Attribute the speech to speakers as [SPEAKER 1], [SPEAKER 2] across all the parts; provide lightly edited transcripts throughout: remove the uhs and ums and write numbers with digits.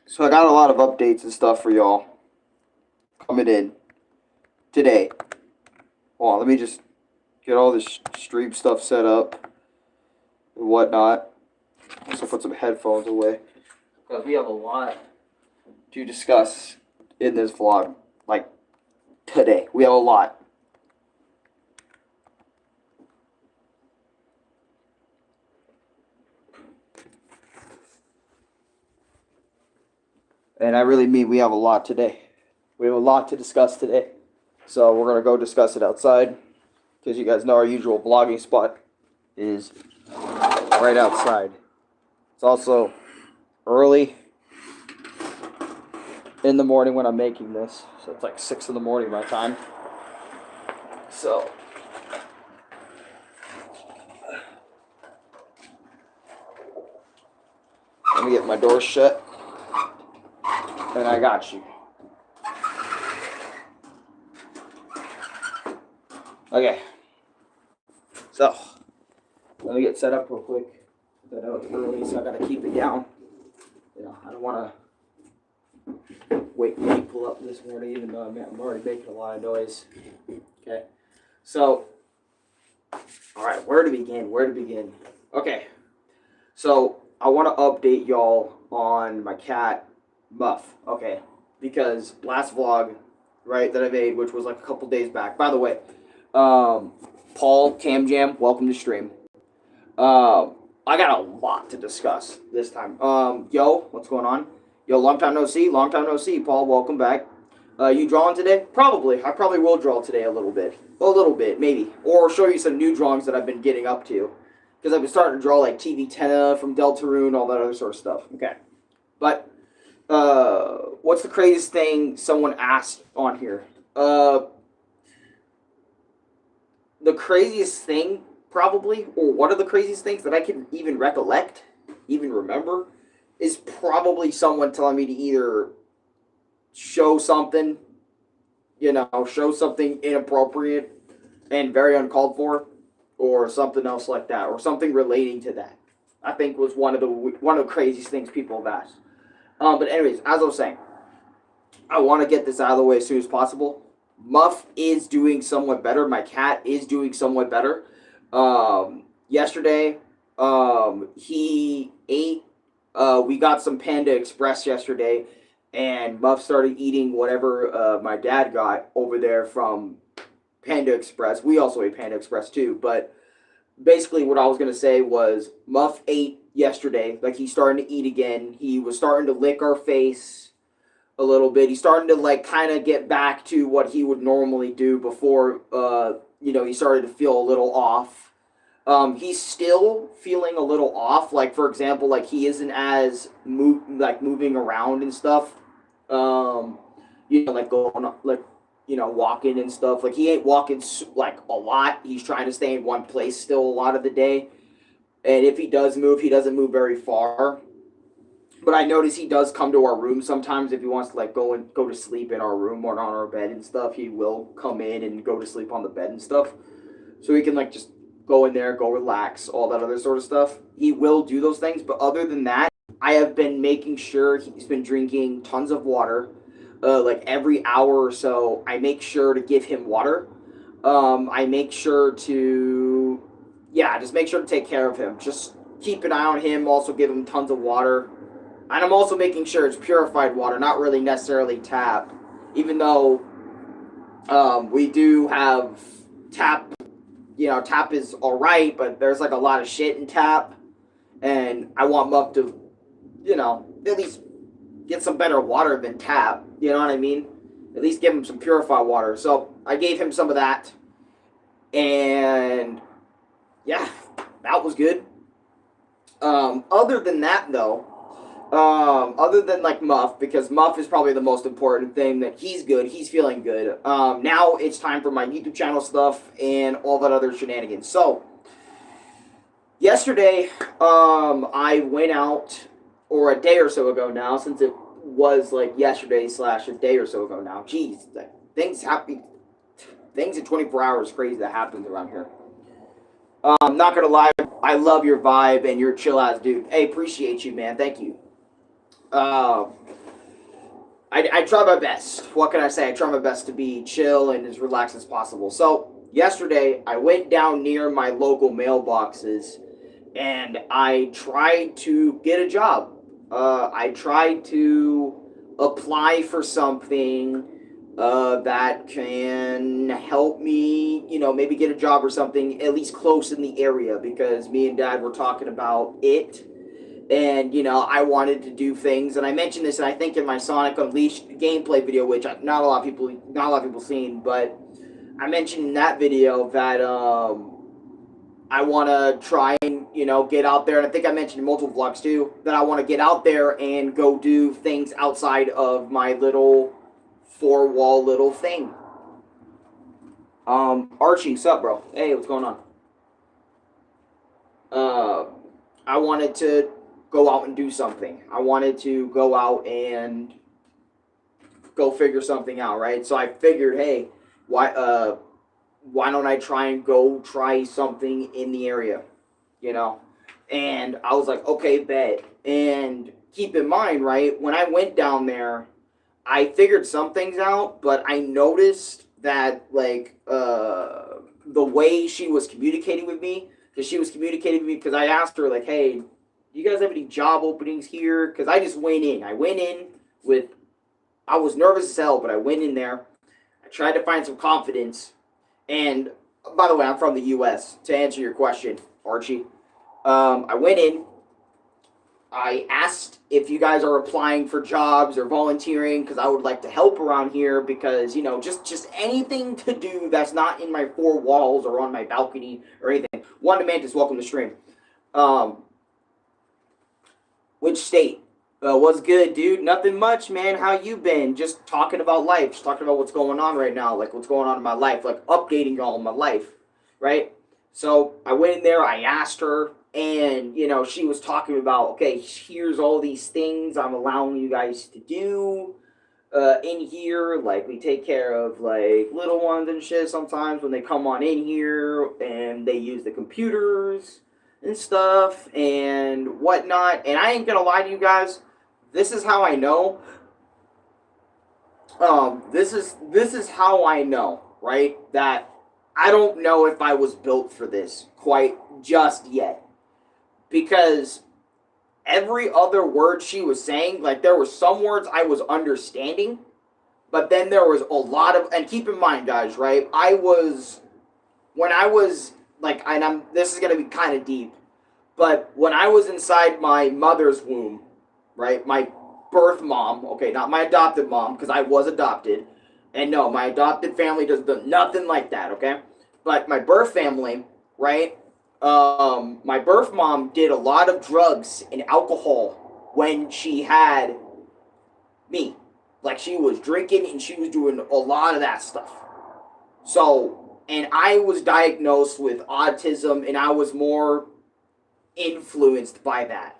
[SPEAKER 1] So I got a lot of updates and stuff for y'all coming in today. Hold on, let me just get all this stream stuff set up and whatnot. Also put some headphones away because we have a lot to discuss in this vlog. Like today, we have a lot. And I really mean we have a lot today. We have a lot to discuss today. So we're going to go discuss it outside. Because you guys know our usual vlogging spot is right outside. It's also early in the morning when I'm making this. So it's like 6 in the morning my time. So let me get my door shut. And I got you. Okay. So, let me get set up real quick. I know it's early, so I gotta keep it down. You know, I don't wanna wake people up this morning, even though I'm already making a lot of noise. Okay. So, alright, where to begin? Okay. So, I wanna update y'all on my cat, Muff. Okay. Because last vlog, right, that I made, which was like a couple days back. By the way, Paul Cam Jam, welcome to stream. I got a lot to discuss this time. Yo, what's going on? Yo, long time no see, Paul, welcome back. You drawing today? Probably. I probably will draw today a little bit, maybe. Or show you some new drawings that I've been getting up to. Because I've been starting to draw like TV Tenna from deltarune, all that other sort of stuff. Okay. But, what's the craziest thing someone asked on here? The craziest thing, probably, or one of the craziest things that I can even recollect, even remember, is probably someone telling me to either show something, show something inappropriate and very uncalled for, or something else like that, or something relating to that. I think was one of the craziest things people have asked. But anyways, as I was saying, I want to get this out of the way as soon as possible. Muff is doing somewhat better. My cat is doing somewhat better. Yesterday, he ate. We got some Panda Express yesterday, and Muff started eating whatever my dad got over there from Panda Express. We also ate Panda Express too, but basically what I was going to say was Muff ate yesterday. Like, he's starting to eat again. He was starting to lick our face a little bit. He's starting to like kind of get back to what he would normally do before he started to feel a little off. He's still feeling a little off. Like, for example, like he isn't as moving around and stuff. Like going like walking and stuff. Like, he ain't walking like a lot. He's trying to stay in one place still a lot of the day. And if he does move, he doesn't move very far. But I notice he does come to our room sometimes if he wants to like go to sleep in our room or on our bed and stuff. He will come in and go to sleep on the bed and stuff. So he can like just go in there, go relax, all that other sort of stuff. He will do those things, but other than that, I have been making sure he's been drinking tons of water. Like every hour or so, I make sure to give him water. I make sure to, just make sure to take care of him. Just keep an eye on him, also give him tons of water. And I'm also making sure it's purified water, not really necessarily tap. Even though we do have tap, tap is alright, but there's like a lot of shit in tap. And I want Muff to, at least get some better water than tap. You know what I mean? At least give him some purified water. So I gave him some of that. And yeah, that was good. Other than that, though, other than like Muff, because Muff is probably the most important thing, that he's good, he's feeling good. Now it's time for my YouTube channel stuff and all that other shenanigans. So, yesterday, I went out, or a day or so ago now, since it was like yesterday / a day or so ago now. Jeez, things in 24 hours crazy that happens around here. Not gonna lie, I love your vibe and you're chill ass dude. Hey, appreciate you, man. Thank you. Uh, I try my best. What can I say? I try my best to be chill and as relaxed as possible. So yesterday, I went down near my local mailboxes and I tried to get a job. I tried to apply for something that can help me, maybe get a job or something at least close in the area because me and Dad were talking about it. And I wanted to do things, and I mentioned this, and I think in my Sonic Unleashed gameplay video, which not a lot of people seen, but I mentioned in that video that I want to try and get out there, and I think I mentioned in multiple vlogs too that I want to get out there and go do things outside of my little four-wall little thing. Archie, what's up, bro? Hey, what's going on? I wanted to go out and do something. I wanted to go out and go figure something out, right? So I figured, hey, why don't I try and go try something in the area, And I was like, okay, bet. And keep in mind, right, when I went down there, I figured some things out, but I noticed that, like, the way she was communicating with me, because I asked her, like, hey, do you guys have any job openings here? Because I just went in. I was nervous as hell, but I went in there. I tried to find some confidence. And, by the way, I'm from the U.S., to answer your question, Archie. I went in. I asked if you guys are applying for jobs or volunteering because I would like to help around here because, just anything to do that's not in my four walls or on my balcony or anything. Wanda Mantis, welcome to stream. Which state? What's good, dude? Nothing much, man. How you been? Just talking about life. Just talking about what's going on right now. Like, what's going on in my life. Like, updating y'all on my life. Right? So, I went in there. I asked her. And, she was talking about, okay, here's all these things I'm allowing you guys to do in here. Like, we take care of, like, little ones and shit sometimes when they come on in here. And they use the computers and stuff and whatnot. And I ain't gonna lie to you guys. This is how I know. This is how I know, right? That I don't know if I was built for this quite just yet. Because every other word she was saying, like there were some words I was understanding, but then there was a lot of, and keep in mind, guys, right? When I was like, this is gonna be kind of deep, but when I was inside my mother's womb, right, my birth mom, okay, not my adopted mom, because I was adopted, and no, my adopted family does nothing like that, okay, but my birth family, right. My birth mom did a lot of drugs and alcohol when she had me. Like, she was drinking and she was doing a lot of that stuff. So, and I was diagnosed with autism and I was more influenced by that.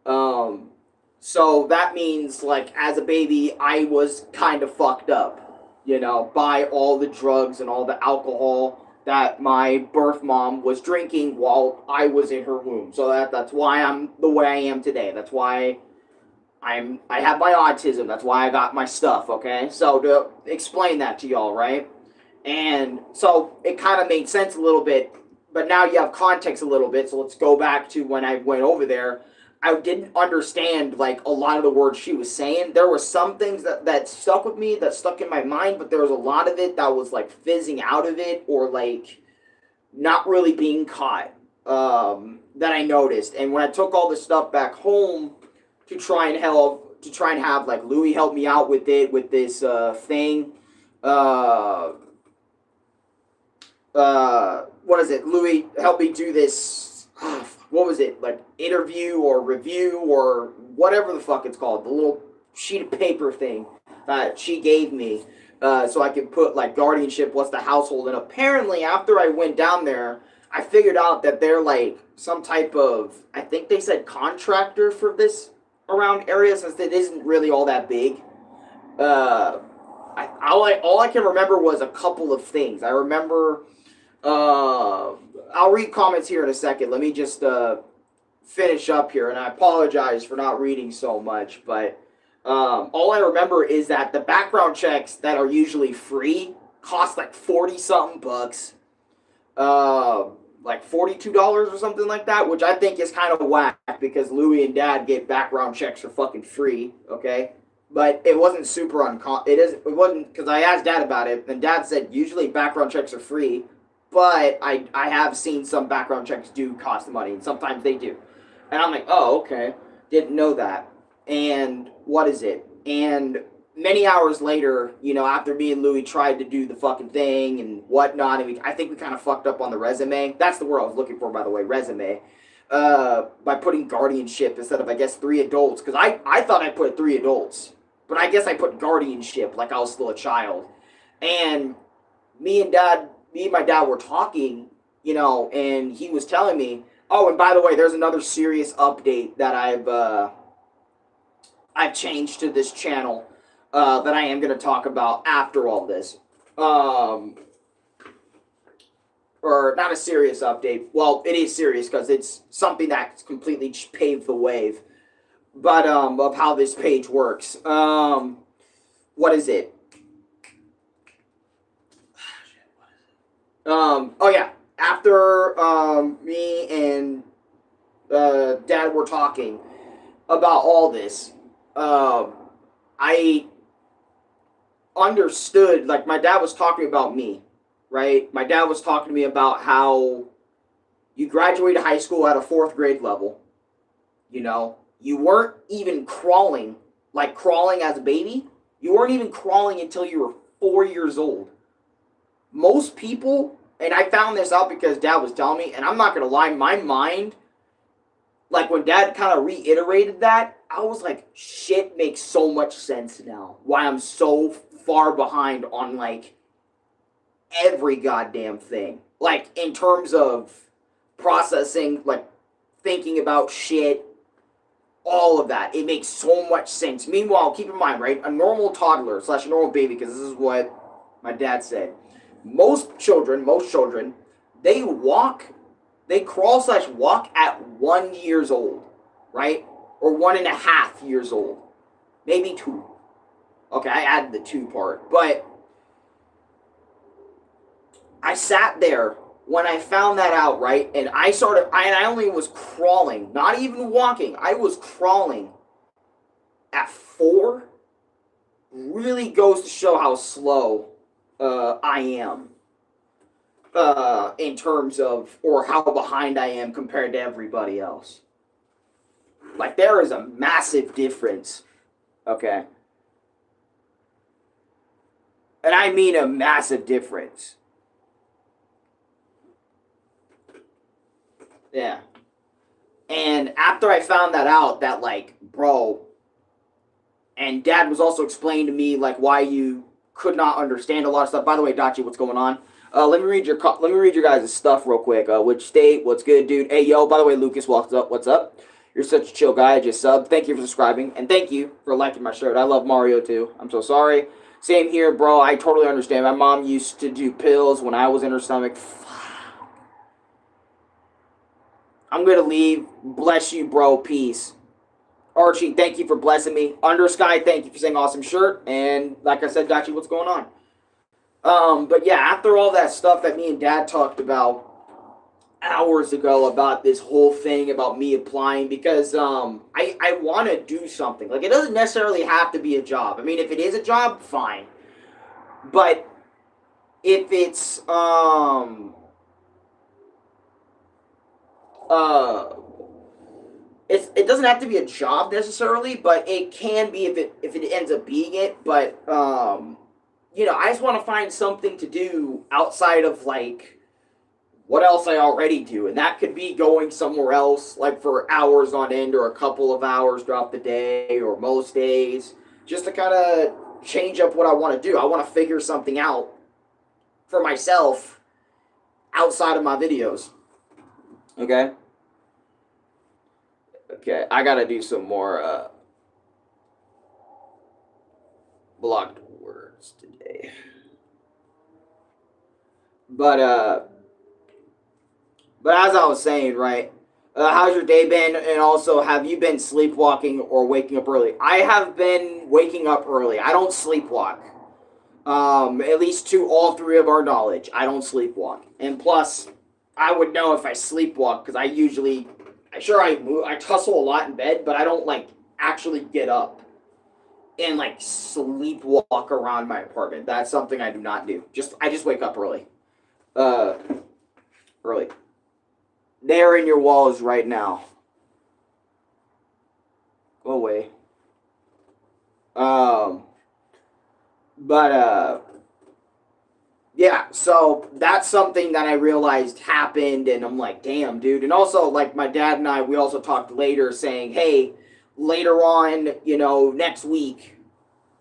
[SPEAKER 1] So that means, like, as a baby, I was kind of fucked up, by all the drugs and all the alcohol that my birth mom was drinking while I was in her womb. So that's why I'm the way I am today. That's why I have my autism. That's why I got my stuff, okay? So to explain that to y'all, right? And so it kind of made sense a little bit, but now you have context a little bit. So let's go back to when I went over there. I didn't understand, like, a lot of the words she was saying. There were some things that stuck with me, that stuck in my mind, but there was a lot of it that was, like, fizzing out of it or, like, not really being caught that I noticed. And when I took all this stuff back home to try and have, like, Louis help me out with it, with this thing, what is it? Louis helped me do this, what was it, like, interview or review or whatever the fuck it's called, the little sheet of paper thing that she gave me so I could put, like, guardianship, what's the household, and apparently after I went down there, I figured out that they're, like, some type of, I think they said contractor for this around area, since it isn't really all that big. All I can remember was a couple of things. I remember, I'll read comments here in a second. Let me just finish up here, and I apologize for not reading so much, but all I remember is that the background checks that are usually free cost like 40 something bucks, like $42 or something like that, which I think is kind of whack because Louie and Dad get background checks for fucking free, okay? But it wasn't super uncommon. It wasn't because I asked Dad about it, and Dad said usually background checks are free, but I have seen some background checks do cost money, and sometimes they do. And I'm like, oh, okay, didn't know that. And what is it? And many hours later, you know, after me and Louie tried to do the fucking thing and whatnot, and I think we kind of fucked up on the resume. That's the word I was looking for, by the way, resume. By putting guardianship instead of, I guess, 3 adults. Because I thought I put 3 adults. But I guess I put guardianship like I was still a child. And me and my dad were talking, you know, and he was telling me, oh, and by the way, there's another serious update that I've changed to this channel that I am going to talk about after all this. Or not a serious update. Well, it is serious because it's something that's completely paved the way. But of how this page works. What is it? Oh yeah. After me and Dad were talking about all this, I understood, like, my dad was talking about me, right? My dad was talking to me about how you graduated high school at a 4th grade level, you know? You weren't even crawling, like crawling as a baby. You weren't even crawling until you were 4 years old. Most people, and I found this out because Dad was telling me, and I'm not going to lie, my mind, like when Dad kind of reiterated that, I was like, shit makes so much sense now. Why I'm so far behind on, like, every goddamn thing. Like, in terms of processing, like, thinking about shit, all of that. It makes so much sense. Meanwhile, keep in mind, right, a normal toddler / a normal baby, because this is what my dad said. Most children, they crawl / walk at 1 years old, right? Or 1.5 years old. Maybe 2. Okay, I added the 2 part. But I sat there when I found that out, right? And I only was crawling, not even walking. I was crawling at 4. Really goes to show how slow I am in terms of, or how behind I am compared to everybody else. Like, there is a massive difference, okay? And I mean a massive difference. Yeah. And after I found that out, that, like, bro, and Dad was also explaining to me, like, why you could not understand a lot of stuff. By the way, Dachi, what's going on? Let me read your guys' stuff real quick. Which state? What's good, dude? Hey, yo, by the way, Lucas, what's up? What's up? You're such a chill guy. I just subbed. Thank you for subscribing, and thank you for liking my shirt. I love Mario, too. I'm so sorry. Same here, bro. I totally understand. My mom used to do pills when I was in her stomach. I'm going to leave. Bless you, bro. Peace. Archie, thank you for blessing me. Undersky, thank you for saying awesome shirt. And like I said, Dachi, what's going on? But yeah, after all that stuff that me and Dad talked about hours ago about this whole thing about me applying, because I want to do something. Like, it doesn't necessarily have to be a job. I mean, if it is a job, fine. But if it's it doesn't have to be a job necessarily, but it can be if it ends up being it. But you know, I just want to find something to do outside of, like, what else I already do, and that could be going somewhere else, like, for hours on end, or a couple of hours throughout the day, or most days, just to kind of change up what I want to do. I want to figure something out for myself outside of my videos. Okay? Okay, I gotta do some more blocked words today. But as I was saying, right, How's your day been? And also, have you been sleepwalking or waking up early? I have been waking up early. I don't sleepwalk. At least to all three of our knowledge, I don't sleepwalk. And plus, I would know if I sleepwalk because I move, I tussle a lot in bed, but I don't like actually get up and like sleepwalk around my apartment. That's something I do not do. I just wake up early. Uh, early. There in your walls right now. Go away. Um, but yeah, so that's something that I realized happened, and I'm like, damn, dude. And also, like, my dad and I, we also talked later saying, hey, later on, next week,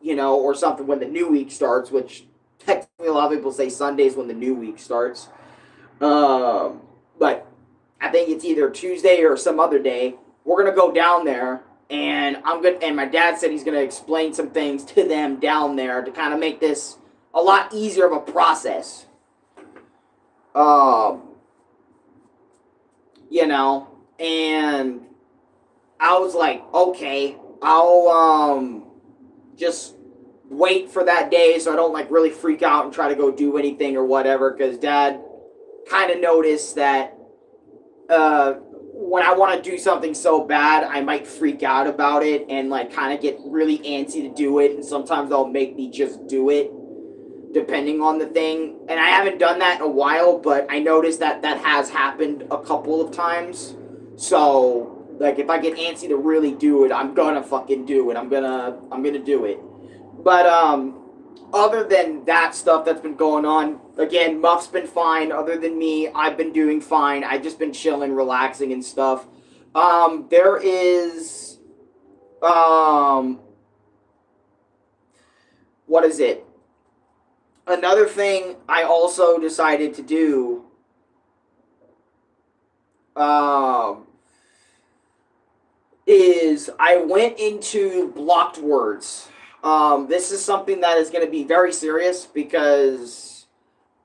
[SPEAKER 1] or something when the new week starts, which technically a lot of people say Sunday's when the new week starts. But I think it's either Tuesday or some other day. We're gonna go down there, and and my dad said he's gonna explain some things to them down there to kind of make this a lot easier of a process. Um, and I was like, okay, I'll just wait for that day so I don't like really freak out and try to go do anything or whatever, because Dad kind of noticed that when I want to do something so bad, I might freak out about it and like kind of get really antsy to do it, and sometimes they'll make me just do it depending on the thing. And I haven't done that in a while, but I noticed that has happened a couple of times. So like if I get antsy to really do it, I'm gonna fucking do it. I'm gonna do it. But other than that stuff that's been going on, again, Muff's been fine. Other than me, I've been doing fine. I've just been chilling, relaxing and stuff. There is what is it? Another thing I also decided to do is I went into blocked words. This is something that is going to be very serious because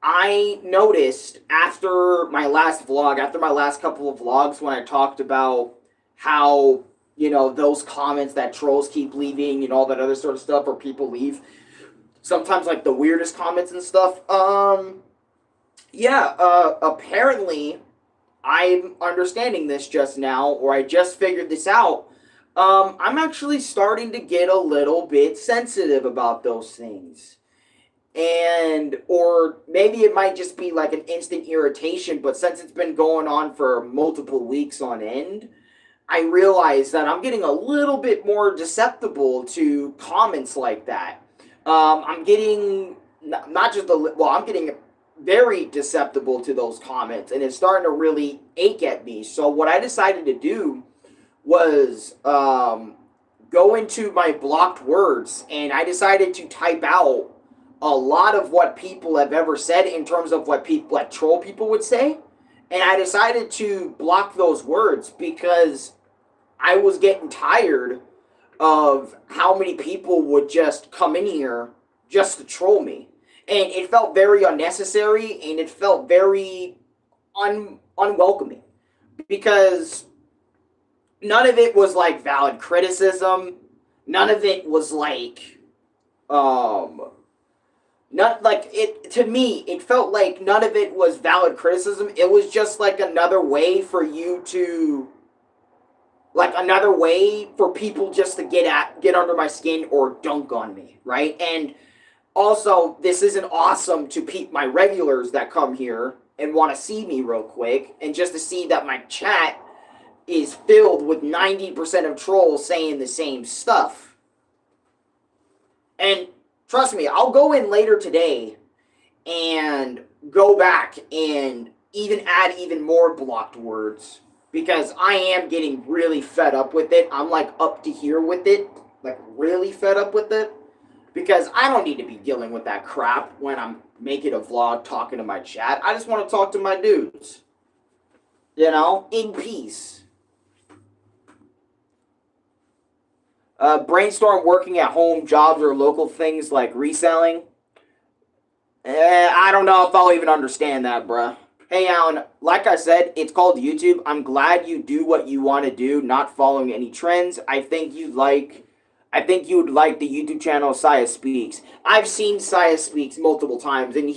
[SPEAKER 1] I noticed after my last couple of vlogs, when I talked about how, those comments that trolls keep leaving and all that other sort of stuff, or people leave, sometimes like the weirdest comments and stuff. Apparently I'm understanding this just now, or I just figured this out. I'm actually starting to get a little bit sensitive about those things. Or maybe it might just be like an instant irritation, but since it's been going on for multiple weeks on end, I realize that I'm getting a little bit more susceptible to comments like that. I'm getting I'm getting very susceptible to those comments, and it's starting to really ache at me. So what I decided to do was go into my blocked words, and I decided to type out a lot of what people have ever said in terms of what people, like troll people, would say. And I decided to block those words because I was getting tired of how many people would just come in here just to troll me. And it felt very unnecessary, and it felt very unwelcoming because none of it was like valid criticism. None of it was like not like it. To me, it felt like none of it was valid criticism. It was just like another way for you to, like another way for people just to get under my skin or dunk on me, right? And also, this isn't awesome to my regulars that come here and want to see me real quick, and just to see that my chat is filled with 90% of trolls saying the same stuff. And trust me, I'll go in later today and go back and even add even more blocked words, because I am getting really fed up with it. I'm like up to here with it, like really fed up with it, because I don't need to be dealing with that crap when I'm making a vlog talking to my chat. I just want to talk to my dudes, in peace. Brainstorm working at home jobs or local things like reselling. I don't know if I'll even understand that, bruh. Hey, Alan, like I said, it's called YouTube. I'm glad you do what you want to do, not following any trends. I think you would like the YouTube channel Saya Speaks. I've seen Saya Speaks multiple times, and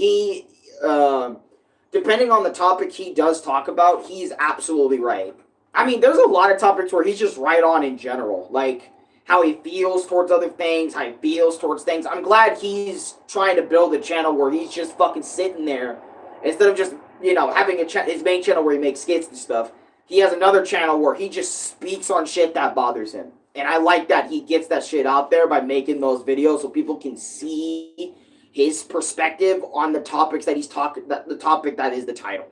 [SPEAKER 1] depending on the topic he does talk about, he's absolutely right. I mean, there's a lot of topics where he's just right on in general, like how he feels towards other things, how he feels towards things. I'm glad he's trying to build a channel where he's just fucking sitting there instead of just having his main channel where he makes skits and stuff. He has another channel where he just speaks on shit that bothers him, and I like that he gets that shit out there by making those videos so people can see his perspective on the topics that he's talking. The topic that is the title.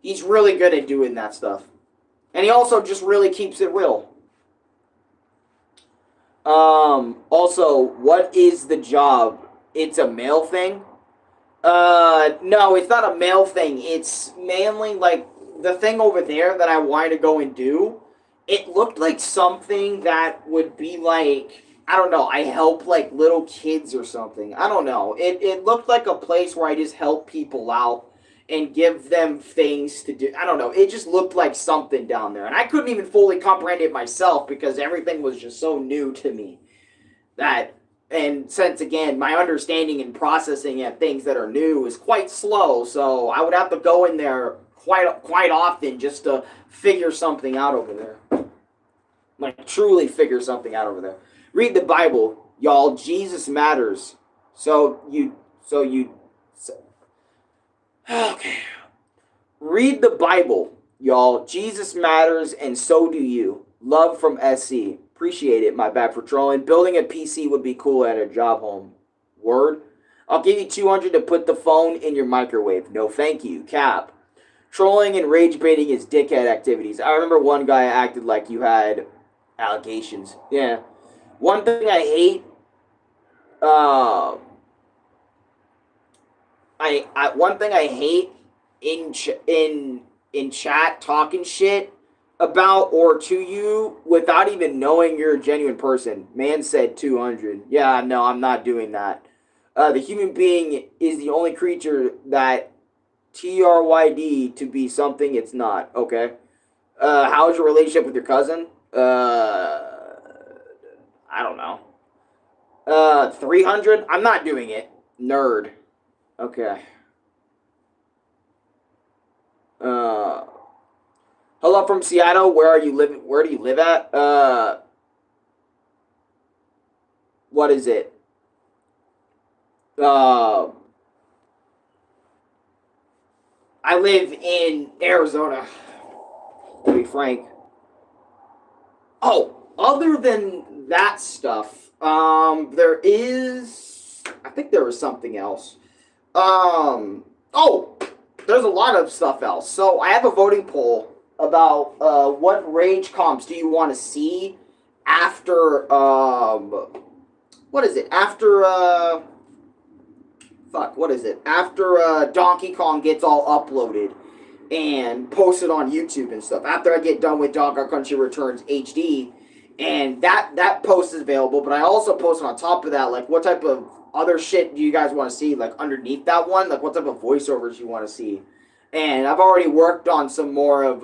[SPEAKER 1] He's really good at doing that stuff, and he also just really keeps it real. Also, what is the job? It's a male thing. No, it's not a male thing. It's mainly like the thing over there that I wanted to go and do. It looked like something that would be like, I don't know, I help like little kids or something. I don't know. It looked like a place where I just help people out and give them things to do. I don't know. It just looked like something down there. And I couldn't even fully comprehend it myself because everything was just so new to me. And since, again, my understanding and processing at things that are new is quite slow, so I would have to go in there quite often just to figure something out over there. Like, truly figure something out over there. Read the Bible, y'all. Jesus matters. Okay. Read the Bible, y'all. Jesus matters, and so do you. Love from SC. Appreciate it, my bad for trolling. Building a PC would be cool at a job home. Word? I'll give you 200 to put the phone in your microwave. No thank you. Cap. Trolling and rage baiting is dickhead activities. I remember one guy acted like you had allegations. Yeah. One thing I hate, one thing I hate in chat talking shit about or to you without even knowing you're a genuine person. Man said 200. Yeah, no, I'm not doing that. The human being is the only creature that TRYD to be something it's not. Okay. How's your relationship with your cousin? I don't know. 300? I'm not doing it. Nerd. Okay. Hello from Seattle. Where are you living? Where do you live at? What is it? I live in Arizona, to be frank. Oh, other than that stuff, there is, I think there was something else. Oh, there's a lot of stuff else. So I have a voting poll about what rage comps do you want to see after what is it? After what is it? After Donkey Kong gets all uploaded and posted on YouTube and stuff. After I get done with Donkey Kong Country Returns HD, and that post is available, but I also posted on top of that, like, what type of other shit do you guys want to see, like, underneath that one? Like, what type of voiceovers you want to see? And I've already worked on some more of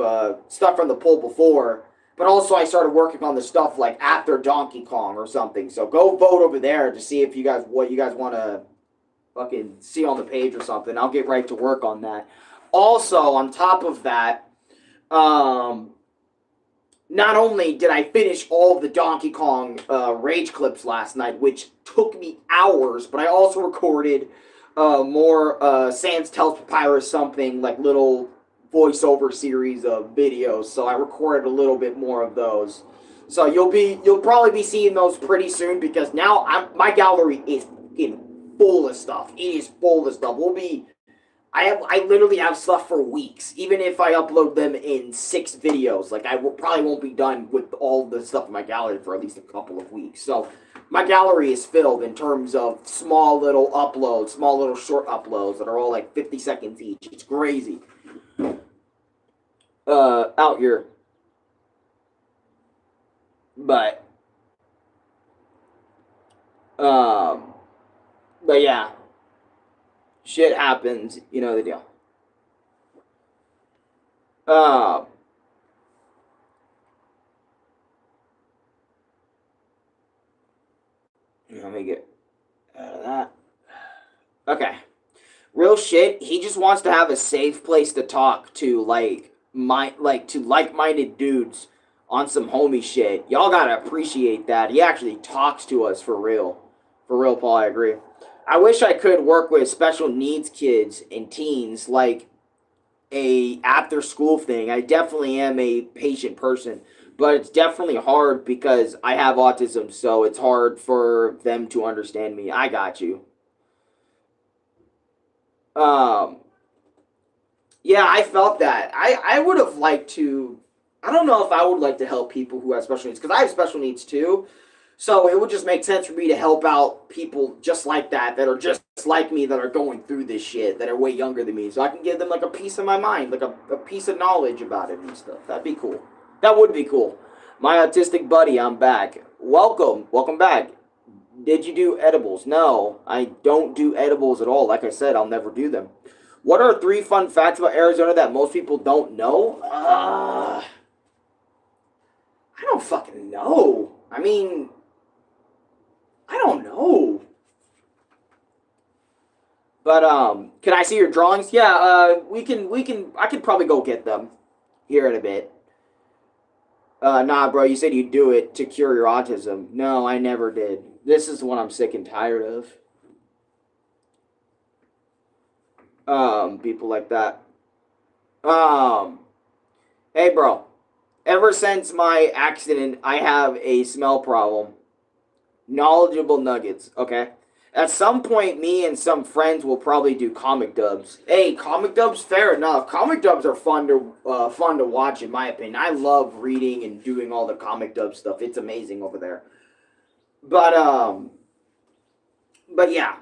[SPEAKER 1] stuff from the poll before, but also I started working on the stuff, like, after Donkey Kong or something. So go vote over there to see if what you guys want to fucking see on the page or something. I'll get right to work on that. Also, on top of that, not only did I finish all of the Donkey Kong rage clips last night, which took me hours, but I also recorded more Sans Tells Papyrus something, like little voiceover series of videos. So I recorded a little bit more of those. So you'll probably be seeing those pretty soon because now my gallery is full of stuff. It is full of stuff. I literally have stuff for weeks, even if I upload them in 6 videos. Like, probably won't be done with all the stuff in my gallery for at least a couple of weeks. So, my gallery is filled in terms of small little uploads, small little short uploads that are all like 50 seconds each. It's crazy. Out here. But yeah. Shit happens, you know the deal. Uh, Let me get out of that. Okay. Real shit. He just wants to have a safe place to talk to like-minded dudes on some homie shit. Y'all gotta appreciate that. He actually talks to us for real. For real, Paul. I agree. I wish I could work with special needs kids and teens like a after school thing. I definitely am a patient person, but it's definitely hard because I have autism, so it's hard for them to understand me. I got you. Um, yeah, I felt that. I would have liked to. I don't know if I would like to help people who have special needs because I have special needs too. So it would just make sense for me to help out people just like that are just like me that are going through this shit that are way younger than me. So I can give them like a piece of my mind, like a piece of knowledge about it and stuff. That'd be cool. That would be cool. My autistic buddy, I'm back. Welcome. Welcome back. Did you do edibles? No, I don't do edibles at all. Like I said, I'll never do them. What are three fun facts about Arizona that most people don't know? I don't fucking know. I mean, I don't know. But can I see your drawings? Yeah, we can I could probably go get them here in a bit. Nah, bro, you said you'd do it to cure your autism. No, I never did. This is what I'm sick and tired of. People like that. Um, hey, bro. Ever since my accident, I have a smell problem. Knowledgeable nuggets, okay? At some point, me and some friends will probably do comic dubs. Hey, comic dubs, fair enough. Comic dubs are fun to watch, in my opinion. I love reading and doing all the comic dub stuff. It's amazing over there. But but yeah,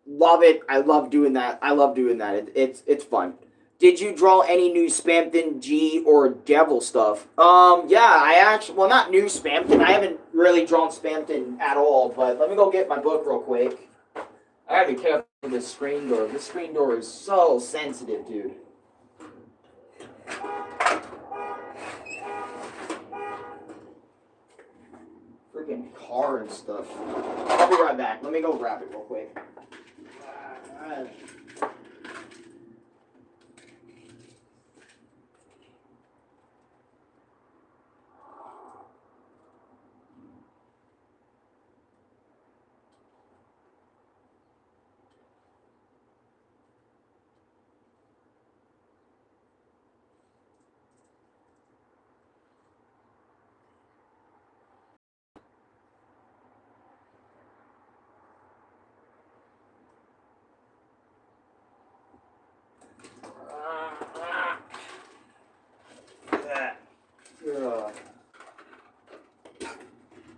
[SPEAKER 1] love it. I love doing that. I love doing that. It's fun. Did you draw any new Spamton G or Devil stuff? Yeah, I actually, well, not new Spamton. I haven't really drawn Spamton at all, but let me go get my book real quick. I gotta be careful with this screen door. This screen door is so sensitive, dude. Freaking car and stuff. I'll be right back. Let me go grab it real quick.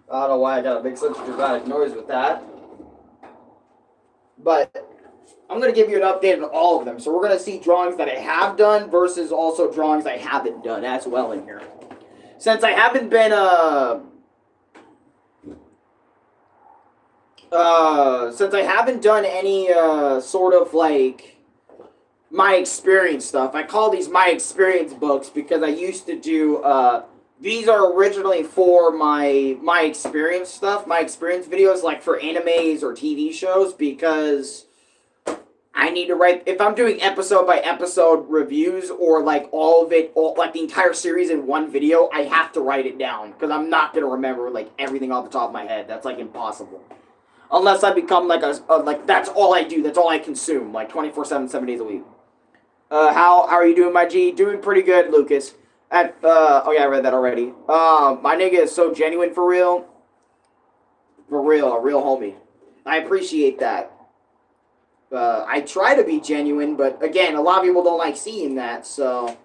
[SPEAKER 1] I don't know why I gotta make such a dramatic noise with that. But I'm going to give you an update on all of them. So we're going to see drawings that I have done versus also drawings I haven't done as well in here. Since I haven't been since I haven't done any sort of like my experience stuff. I call these my experience books because I used to do these are originally for my experience stuff, my experience videos like for animes or TV shows because I need to write, if I'm doing episode by episode reviews or like all of it, like the entire series in one video, I have to write it down because I'm not going to remember like everything off the top of my head. That's like impossible. Unless I become like like that's all I do, that's all I consume, like 24/7, 7 days a week. How are you doing, my G? Doing pretty good, Lucas. Oh yeah, I read that already. My nigga is so genuine for real. For real, a real homie. I appreciate that. I try to be genuine, but again, a lot of people don't like seeing that, so.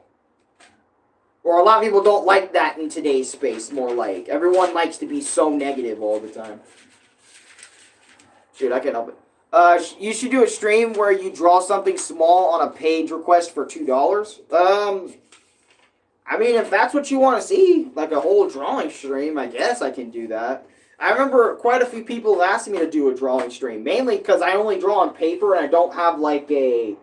[SPEAKER 1] Or a lot of people don't like that in today's space, more like. Everyone likes to be so negative all the time. Dude, I can't help it. You should do a stream where you draw something small on a page request for $2. I mean, if that's what you want to see, like a whole drawing stream, I guess I can do that. I remember quite a few people have asked me to do a drawing stream, mainly because I only draw on paper and I don't have like a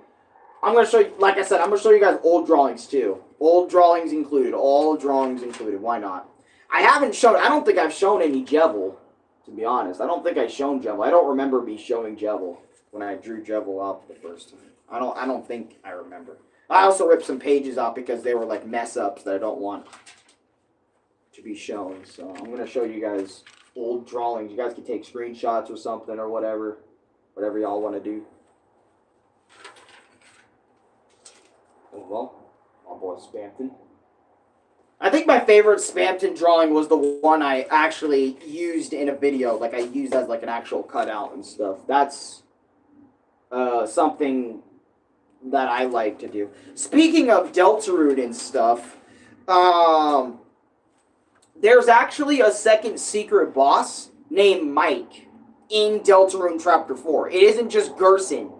[SPEAKER 1] I'm going to show you, like I said, I'm going to show you guys old drawings too. Old drawings included. All drawings included. Why not? I don't think I've shown any Jevil, to be honest. I don't think I've shown Jevil. I don't remember me showing Jevil when I drew Jevil out for the first time. I don't think I remember. I also ripped some pages out because they were like mess ups that I don't want to be shown. So I'm going to show you guys old drawings. You guys can take screenshots or something or whatever. Whatever y'all want to do. Oh, well, my boy Spampton. I think my favorite Spampton drawing was the one I actually used in a video. Like, I used as, like, an actual cutout and stuff. That's something that I like to do. Speaking of deltarune and stuff, there's actually a second secret boss named Mike in Deltarune Chapter 4. It isn't just Gerson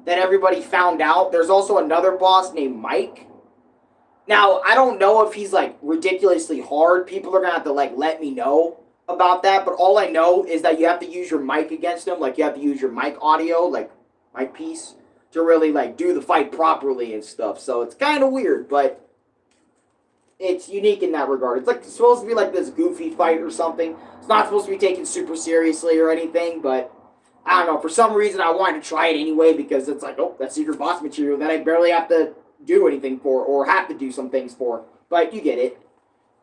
[SPEAKER 1] that everybody found out. There's also another boss named Mike. Now, I don't know if he's, like, ridiculously hard. People are going to have to, like, let me know about that. But all I know is that you have to use your mic against him. Like, you have to use your mic audio, like, mic piece, to really, like, do the fight properly and stuff. So it's kind of weird, but it's unique in that regard. It's, like, supposed to be, like, this goofy fight or something. It's not supposed to be taken super seriously or anything, but I don't know. For some reason, I wanted to try it anyway because it's like, oh, that's secret boss material that I barely have to do anything for or have to do some things for. But you get it.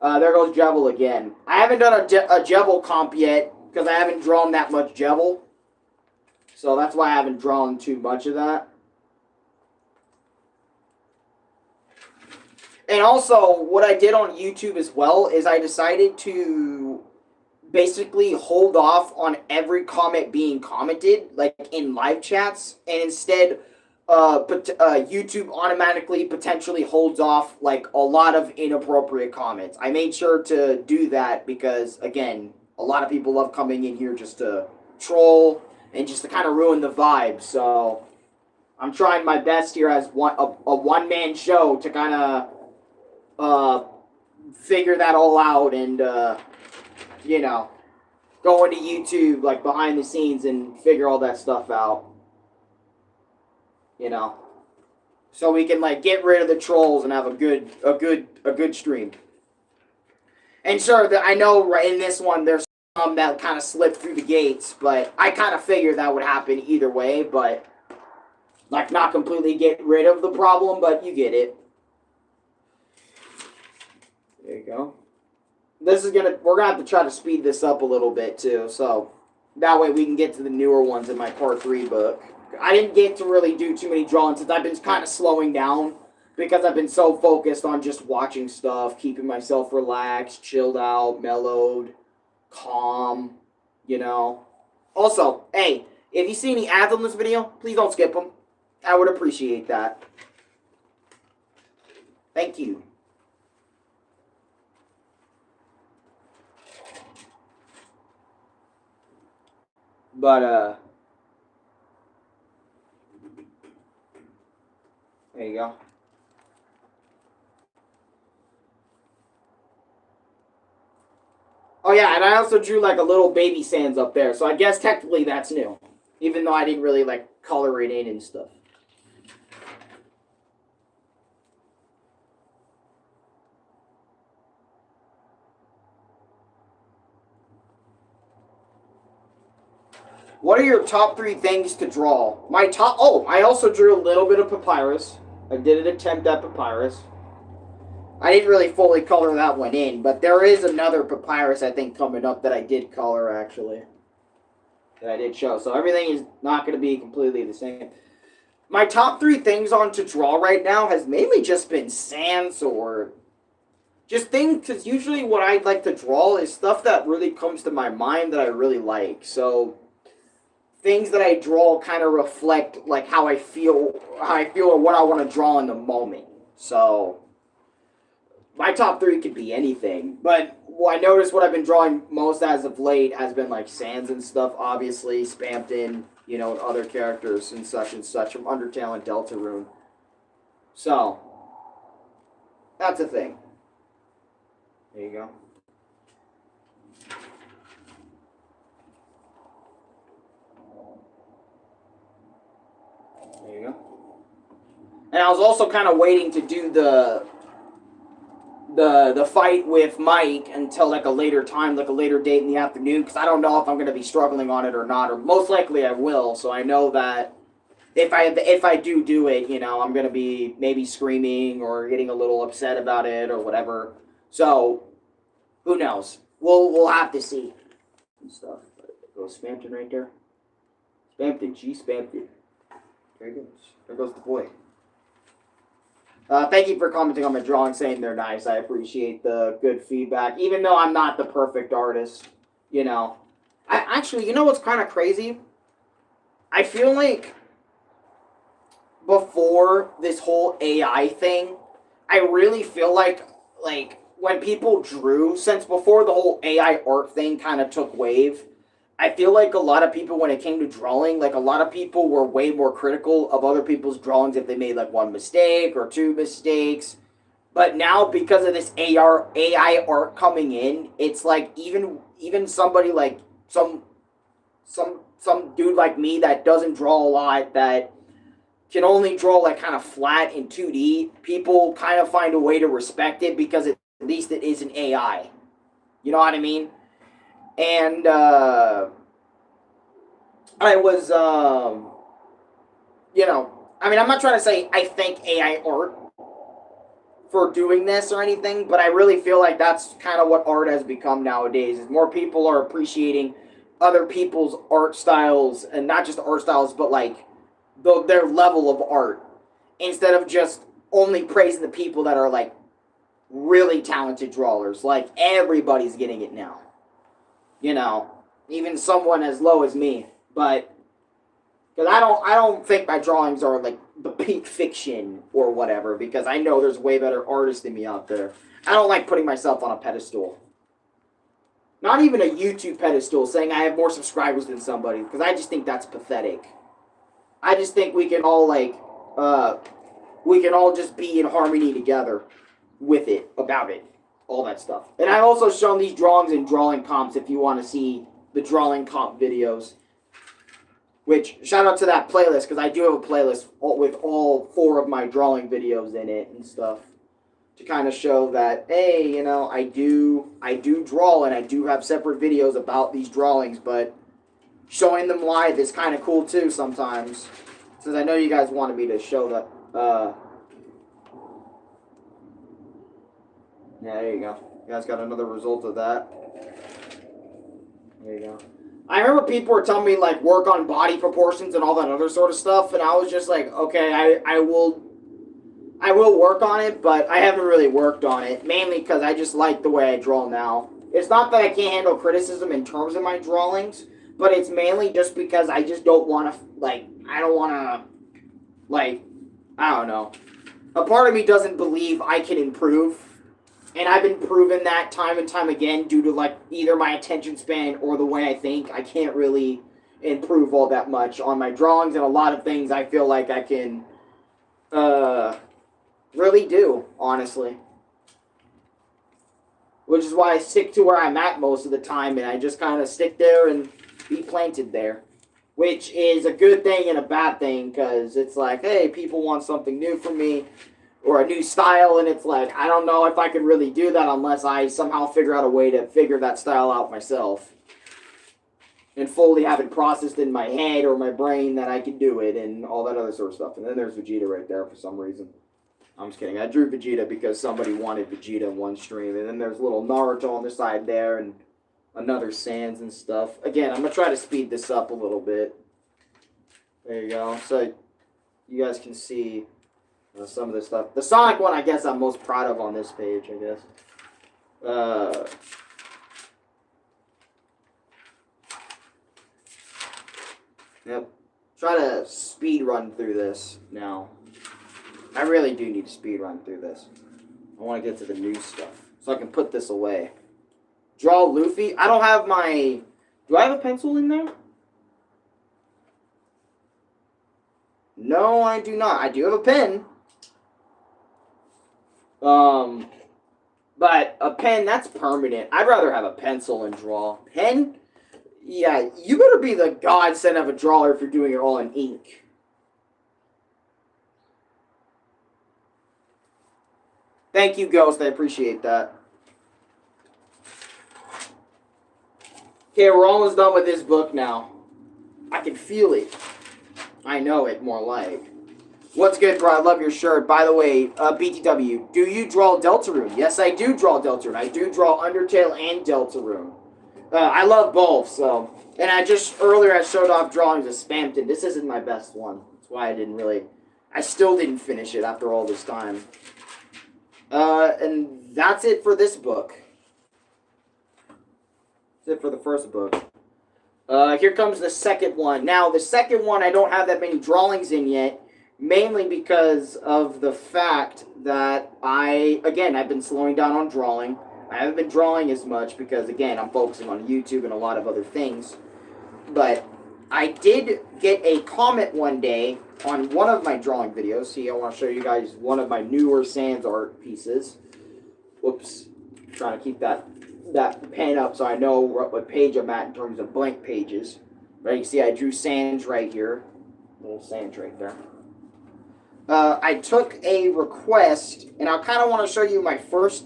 [SPEAKER 1] There goes Jevil again. I haven't done a Jevil comp yet because I haven't drawn that much Jevil. So that's why I haven't drawn too much of that. And also, what I did on YouTube as well is I decided to basically hold off on every comment being commented, like in live chats, and instead YouTube automatically potentially holds off like a lot of inappropriate comments. I made sure to do that because, again, a lot of people love coming in here just to troll and just to kind of ruin the vibe. So I'm trying my best here as a one-man show to kind of figure that all out and, you know, go into YouTube, like, behind the scenes and figure all that stuff out. You know, so we can, like, get rid of the trolls and have a good stream. And sure, I know in this one there's some that kind of slip through the gates, but I kind of figured that would happen either way. But like, not completely get rid of the problem, but you get it. There you go. We're gonna have to try to speed this up a little bit too, so that way we can get to the newer ones in my Part 3 book. I didn't get to really do too many drawings since I've been kind of slowing down because I've been so focused on just watching stuff, keeping myself relaxed, chilled out, mellowed, calm, you know. Also, hey, if you see any ads on this video, please don't skip them. I would appreciate that. Thank you. But, there you go. Oh yeah, and I also drew like a little baby Sans up there, so I guess technically that's new. Even though I didn't really like color it in and stuff. What are your top 3 things to draw? I also drew a little bit of papyrus. I did an attempt at papyrus. I didn't really fully color that one in, but there is another papyrus, I think, coming up that I did color, actually. That I did show. So everything is not going to be completely the same. My top 3 things on to draw right now has mainly just been sans or just things, because usually what I like to draw is stuff that really comes to my mind that I really like. So things that I draw kind of reflect like how I feel or what I want to draw in the moment. So my top 3 could be anything, but I noticed what I've been drawing most as of late has been like Sans and stuff, obviously, Spampton, you know, and other characters and such from Undertale and Deltarune. So, that's a thing. There you go. There you go. And I was also kind of waiting to do the fight with Mike until like a later time, like a later date in the afternoon, because I don't know if I'm going to be struggling on it or not, or most likely I will. So I know that if I do it, you know, I'm going to be maybe screaming or getting a little upset about it or whatever. So who knows? We'll have to see and stuff. Go Spampton right there. Spampton, she spamped it. There he goes. There goes the boy. Thank you for commenting on my drawing, saying they're nice. I appreciate the good feedback, even though I'm not the perfect artist. You know, I actually, you know what's kind of crazy? I feel like before this whole AI thing, I really feel like when people drew, since before the whole AI art thing kind of took wave, I feel like a lot of people, when it came to drawing, like a lot of people were way more critical of other people's drawings if they made like one mistake or two mistakes. But now, because of this AI art coming in, it's like even somebody like some dude like me that doesn't draw a lot, that can only draw like kind of flat in 2D, people kind of find a way to respect it because at least it isn't AI. You know what I mean? And I was, you know, I mean, I'm not trying to say I thank AI art for doing this or anything, but I really feel like that's kind of what art has become nowadays. Is more people are appreciating other people's art styles, and not just art styles, but like their level of art, instead of just only praising the people that are like really talented drawers. Like everybody's getting it now. You know, even someone as low as me. But because I don't think my drawings are like the peak fiction or whatever, because I know there's way better artists than me out there. I don't like putting myself on a pedestal. Not even a YouTube pedestal, saying I have more subscribers than somebody, because I just think that's pathetic. I just think we can all just be in harmony together with it, about it, all that stuff. And I've also shown these drawings in drawing comps if you want to see the drawing comp videos. Which, shout out to that playlist, because I do have a playlist with all 4 of my drawing videos in it and stuff, to kind of show that, hey, you know, I do draw, and I do have separate videos about these drawings, but showing them live is kind of cool too sometimes, since I know you guys wanted me to show that. Yeah, there you go. You guys got another result of that. There you go. I remember people were telling me, like, work on body proportions and all that other sort of stuff, and I was just like, okay, I will work on it, but I haven't really worked on it, mainly because I just like the way I draw now. It's not that I can't handle criticism in terms of my drawings, but it's mainly just because I just don't want to, like, I don't know. A part of me doesn't believe I can improve. And I've been proven that time and time again due to, like, either my attention span or the way I think. I can't really improve all that much on my drawings, and a lot of things I feel like I can really do, honestly. Which is why I stick to where I'm at most of the time, and I just kind of stick there and be planted there. Which is a good thing and a bad thing, because it's like, hey, people want something new from me, or a new style, and it's like, I don't know if I can really do that unless I somehow figure out a way to figure that style out myself. And fully have it processed in my head or my brain that I can do it, and all that other sort of stuff. And then there's Vegeta right there for some reason. I'm just kidding. I drew Vegeta because somebody wanted Vegeta in one stream. And then there's little Naruto on the side there, and another Sans and stuff. Again, I'm going to try to speed this up a little bit. There you go. So you guys can see some of this stuff. The Sonic one, I guess I'm most proud of on this page, I guess. Yep. Try to speed run through this now. I really do need to speed run through this. I want to get to the new stuff, so I can put this away. Draw Luffy. I don't have my... Do I have a pencil in there? No, I do not. I do have a pen. But a pen, that's permanent. I'd rather have a pencil and draw. Pen? Yeah, you better be the godsend of a drawer if you're doing it all in ink. Thank you, Ghost. I appreciate that. Okay, we're almost done with this book now. I can feel it. I know it, more like. What's good, bro? I love your shirt. By the way, BTW, do you draw Deltarune? Yes, I do draw Deltarune. I do draw Undertale and Deltarune. I love both, so. And earlier I showed off drawings of Spamton. This isn't my best one. That's why I still didn't finish it after all this time. And that's it for this book. That's it for the first book. Here comes the second one. Now, the second one I don't have that many drawings in yet, mainly because of the fact that I've been slowing down on drawing. I haven't been drawing as much because, again, I'm focusing on YouTube and a lot of other things. But I did get a comment one day on one of my drawing videos. See, I want to show you guys one of my newer sans art pieces. Whoops. I'm trying to keep that pen up so I know what page I'm at in terms of blank pages. Right, you see I drew sans right here. Little sans right there. I took a request, and I kind of want to show you my first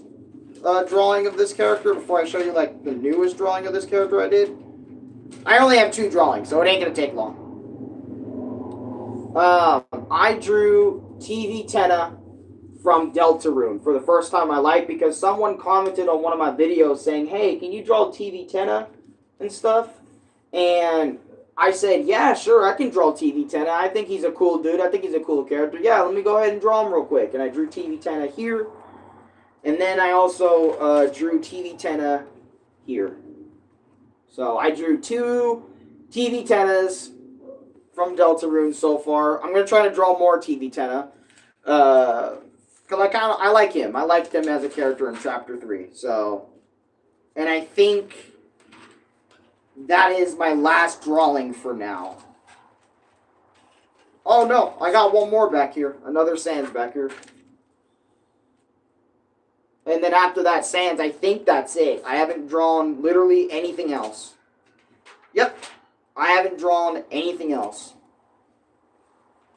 [SPEAKER 1] drawing of this character before I show you like the newest drawing of this character I did. I only have 2 drawings, so it ain't gonna take long. I drew TV Tenna from Deltarune for the first time in my life because someone commented on one of my videos saying, "Hey, can you draw TV Tenna and stuff?" And I said, "Yeah, sure, I can draw TV Tenna. I think he's a cool dude. I think he's a cool character. Yeah, let me go ahead and draw him real quick." And I drew TV Tenna here. And then I also drew TV Tenna here. So I drew 2 TV Tennas from Deltarune so far. I'm going to try to draw more TV Tenna. Because I like him. I liked him as a character in Chapter 3. So, and I think that is my last drawing for now. Oh no, I got one more back here. Another sans back here. And then after that sans, I think that's it. I haven't drawn literally anything else. Yep. I haven't drawn anything else.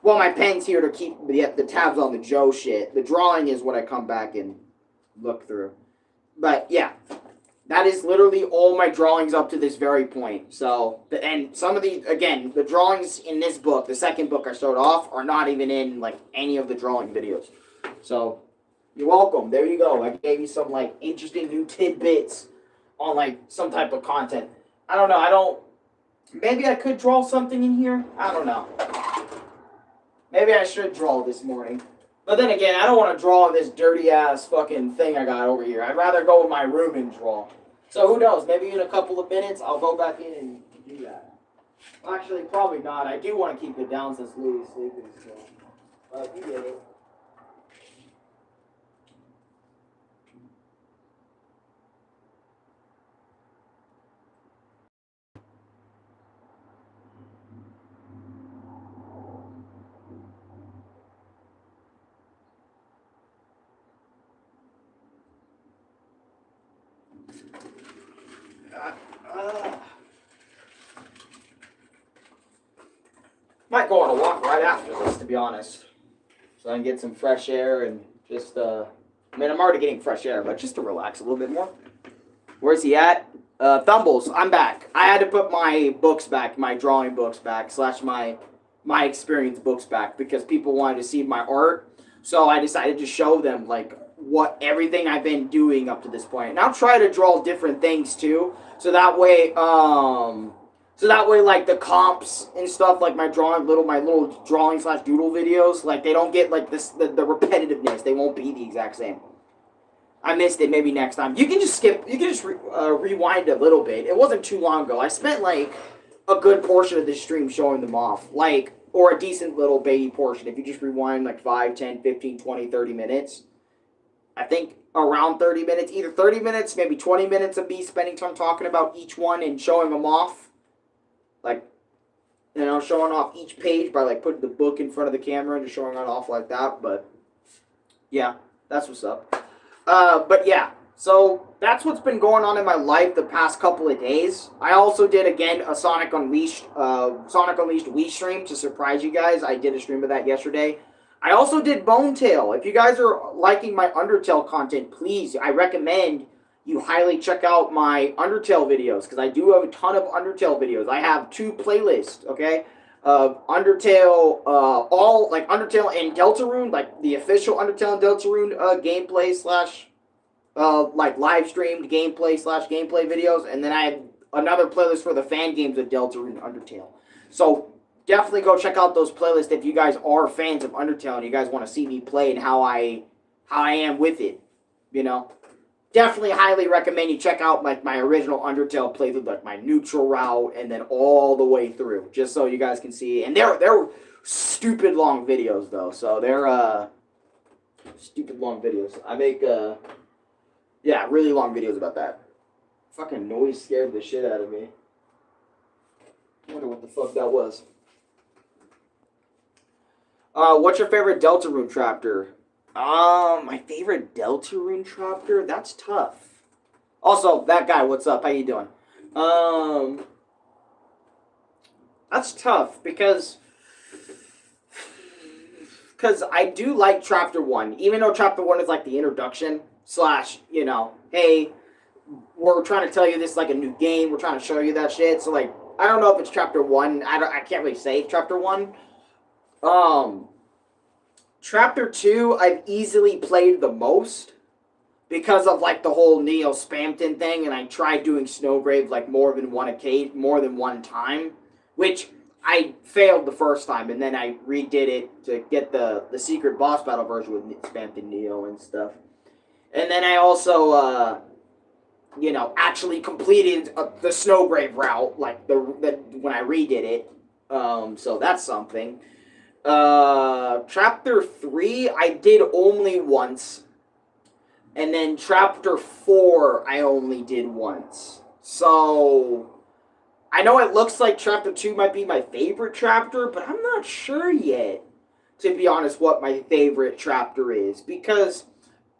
[SPEAKER 1] Well, my pen's here to keep the tabs on the Joe shit. The drawing is what I come back and look through. But, yeah. That is literally all my drawings up to this very point. So, and some of these, again, the drawings in this book, the second book I showed off, are not even in, like, any of the drawing videos. So, you're welcome. There you go. I gave you some, like, interesting new tidbits on, like, some type of content. I don't know. Maybe I could draw something in here. I don't know. Maybe I should draw this morning. But then again, I don't want to draw this dirty-ass fucking thing I got over here. I'd rather go in my room and draw. So who knows? Maybe in a couple of minutes, I'll go back in and do that. Well, actually, probably not. I do want to keep it down since Louis is sleeping. So. But you get it. Might go on a walk right after this, to be honest. So I can get some fresh air and just, I mean, I'm already getting fresh air, but just to relax a little bit more. Where's he at? Thumbles, I'm back. I had to put my books back, my drawing books back, / my experience books back, because people wanted to see my art. So I decided to show them, like, everything I've been doing up to this point. And I'll try to draw different things, too. So that way, like, the comps and stuff, like my little drawing / doodle videos, like, they don't get, like, the repetitiveness. They won't be the exact same. I missed it. Maybe next time. You can just skip. You can just rewind a little bit. It wasn't too long ago. I spent, like, a good portion of this stream showing them off. Like, or a decent little baby portion. If you just rewind, like, 5, 10, 15, 20, 30 minutes. I think around 30 minutes. Either 30 minutes, maybe 20 minutes of me spending time talking about each one and showing them off. Like, you know, showing off each page by, like, putting the book in front of the camera and just showing it off like that. But, yeah, that's what's up. But, yeah. So, that's what's been going on in my life the past couple of days. I also did, again, a Sonic Unleashed Wii stream to surprise you guys. I did a stream of that yesterday. I also did Bone Tail. If you guys are liking my Undertale content, please, I recommend you highly check out my Undertale videos, because I do have a ton of Undertale videos. I have 2 playlists, okay? Of Undertale, all, like, Undertale and Deltarune, like, the official Undertale and Deltarune gameplay slash, like, live streamed gameplay slash gameplay videos, and then I have another playlist for the fan games of Deltarune and Undertale. So, definitely go check out those playlists if you guys are fans of Undertale and you guys want to see me play and how I am with it, you know. Definitely highly recommend you check out my original Undertale playthrough, like my neutral route, and then all the way through, just so you guys can see. And they're stupid long videos though, so they're stupid long videos. I make yeah, really long videos about that. Fucking noise scared the shit out of me. I wonder what the fuck that was. What's your favorite Deltarune chapter? My favorite Deltarune chapter? That's tough. Also, that guy, what's up? How you doing? That's tough because I do like chapter 1, even though chapter 1 is like the introduction slash, you know, hey, we're trying to tell you this is like a new game. We're trying to show you that shit. So like, I don't know if it's chapter 1. I can't really say chapter 1. Chapter 2, I've easily played the most because of like the whole Neo Spamton thing, and I tried doing Snowgrave like more than one time, which I failed the first time, and then I redid it to get the secret boss battle version with Spamton Neo and stuff. And then I also, you know, actually completed the Snowgrave route, like when I redid it. So that's something. Chapter 3, I did only once. And then chapter 4, I only did once. So, I know it looks like chapter 2 might be my favorite chapter, but I'm not sure yet, to be honest, what my favorite chapter is. Because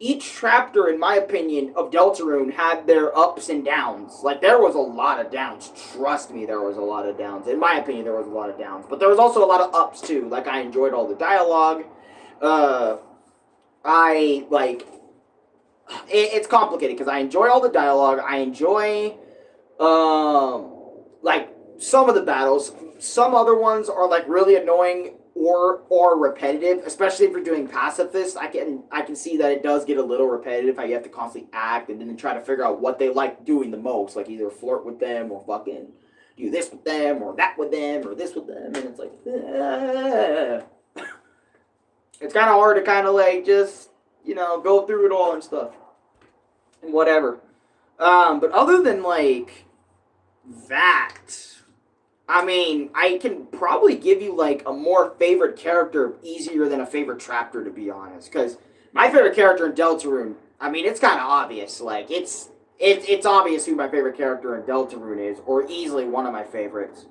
[SPEAKER 1] each chapter, in my opinion, of Deltarune had their ups and downs. Like, there was a lot of downs. Trust me, there was a lot of downs. In my opinion, there was a lot of downs. But there was also a lot of ups, too. Like, I enjoyed all the dialogue. It's complicated, because I enjoy all the dialogue. I enjoy, like, some of the battles. Some other ones are, like, really annoying or repetitive, especially if you're doing pacifist. I can see that it does get a little repetitive, how you have to constantly act and then try to figure out what they like doing the most, like either flirt with them or fucking do this with them or that with them or this with them, and it's like it's kind of hard to kind of like just, you know, go through it all and stuff and whatever. But other than like that, I mean, I can probably give you, like, a more favorite character easier than a favorite chapter, to be honest. Because my favorite character in Deltarune, I mean, it's kind of obvious. Like, it's obvious who my favorite character in Deltarune is, or easily one of my favorites.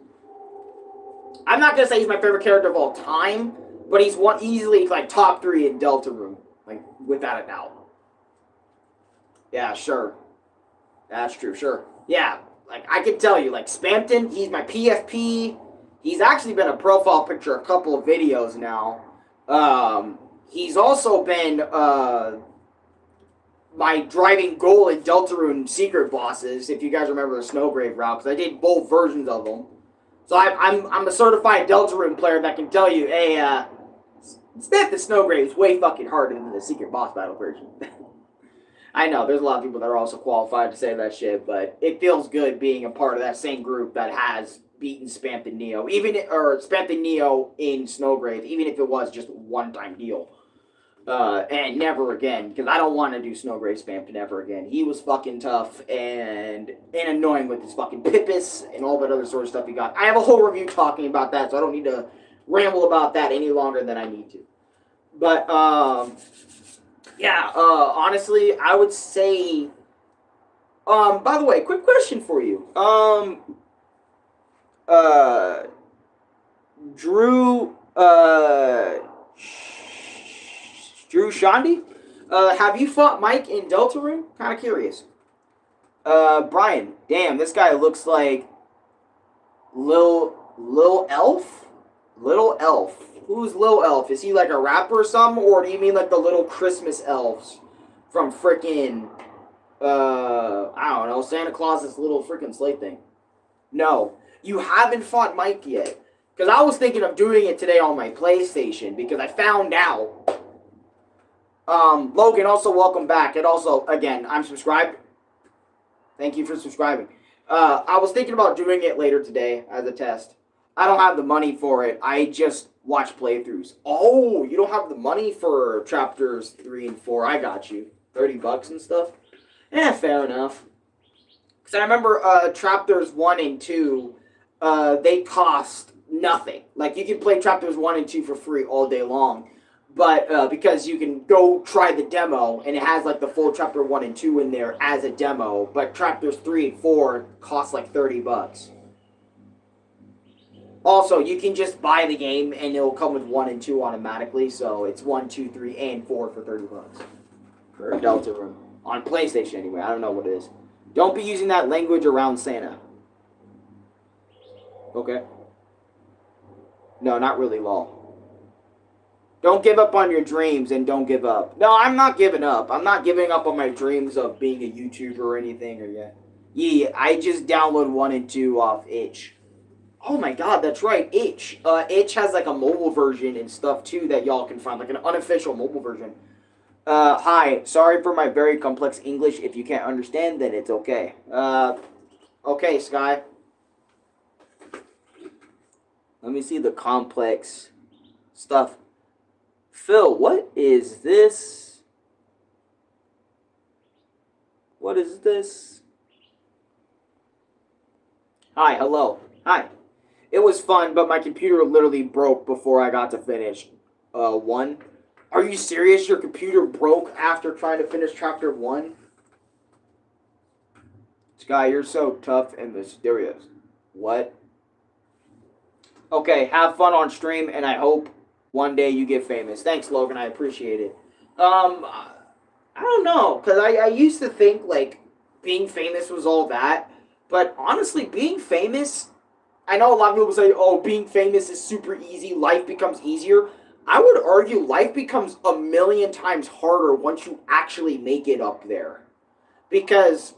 [SPEAKER 1] I'm not going to say he's my favorite character of all time, but he's easily, like, top 3 in Deltarune. Like, without a doubt. Yeah, sure. That's true, sure. Yeah. Like, I can tell you, like, Spamton, he's my PFP. He's actually been a profile picture a couple of videos now. He's also been, my driving goal in Deltarune secret bosses, if you guys remember the Snowgrave route, because I did both versions of them. So I'm a certified Deltarune player that can tell you, hey, the Snowgrave is way fucking harder than the secret boss battle version. I know, there's a lot of people that are also qualified to say that shit, but it feels good being a part of that same group that has beaten Spamton Neo, or Spamton Neo in Snowgrave, even if it was just a one-time deal. And never again, because I don't want to do Snowgrave Spamton ever again. He was fucking tough and annoying with his fucking Pippus and all that other sort of stuff he got. I have a whole review talking about that, so I don't need to ramble about that any longer than I need to. But, yeah, honestly, I would say, by the way, quick question for you. Drew Shandy, have you fought Mike in Deltarune? Kind of curious. Brian, damn, this guy looks like Lil Elf? Little Elf. Who's Lil Elf? Is he like a rapper or something? Or do you mean like the little Christmas elves from frickin', I don't know, Santa Claus's little frickin' sleigh thing? No. You haven't fought Mike yet. Because I was thinking of doing it today on my PlayStation because I found out. Logan, also welcome back. And also, again, I'm subscribed. Thank you for subscribing. I was thinking about doing it later today as a test. I don't have the money for it. I just watch playthroughs. Oh, you don't have the money for chapters 3 and 4. I got you. $30 and stuff. Yeah, fair enough. Because I remember chapters 1 and 2, they cost nothing. Like, you can play chapters 1 and 2 for free all day long. But because you can go try the demo, and it has like the full chapter 1 and 2 in there as a demo, but chapters 3 and 4 cost like $30. Also, you can just buy the game, and it'll come with 1 and 2 automatically, so it's 1, 2, 3, and 4 for $30. For Deltarune. On PlayStation, anyway. I don't know what it is. Don't be using that language around Santa. Okay. No, not really, lol. Don't give up on your dreams and don't give up. No, I'm not giving up. I'm not giving up on my dreams of being a YouTuber or anything or yet. Yeah, I just downloaded 1 and 2 off Itch. Oh my god, that's right, Itch. Itch has like a mobile version and stuff too that y'all can find, like an unofficial mobile version. Hi, sorry for my very complex English. If you can't understand, then it's okay. Okay, Sky. Let me see the complex stuff. Phil, what is this? What is this? Hi, hello. Hi. It was fun, but my computer literally broke before I got to finish 1. Are you serious? Your computer broke after trying to finish chapter 1? Sky, you're so tough and mysterious. What? Okay, have fun on stream, and I hope one day you get famous. Thanks, Logan. I appreciate it. I don't know, because I used to think, like, being famous was all that. But honestly, being famous, I know a lot of people say, oh, being famous is super easy. Life becomes easier. I would argue life becomes a million times harder once you actually make it up there. Because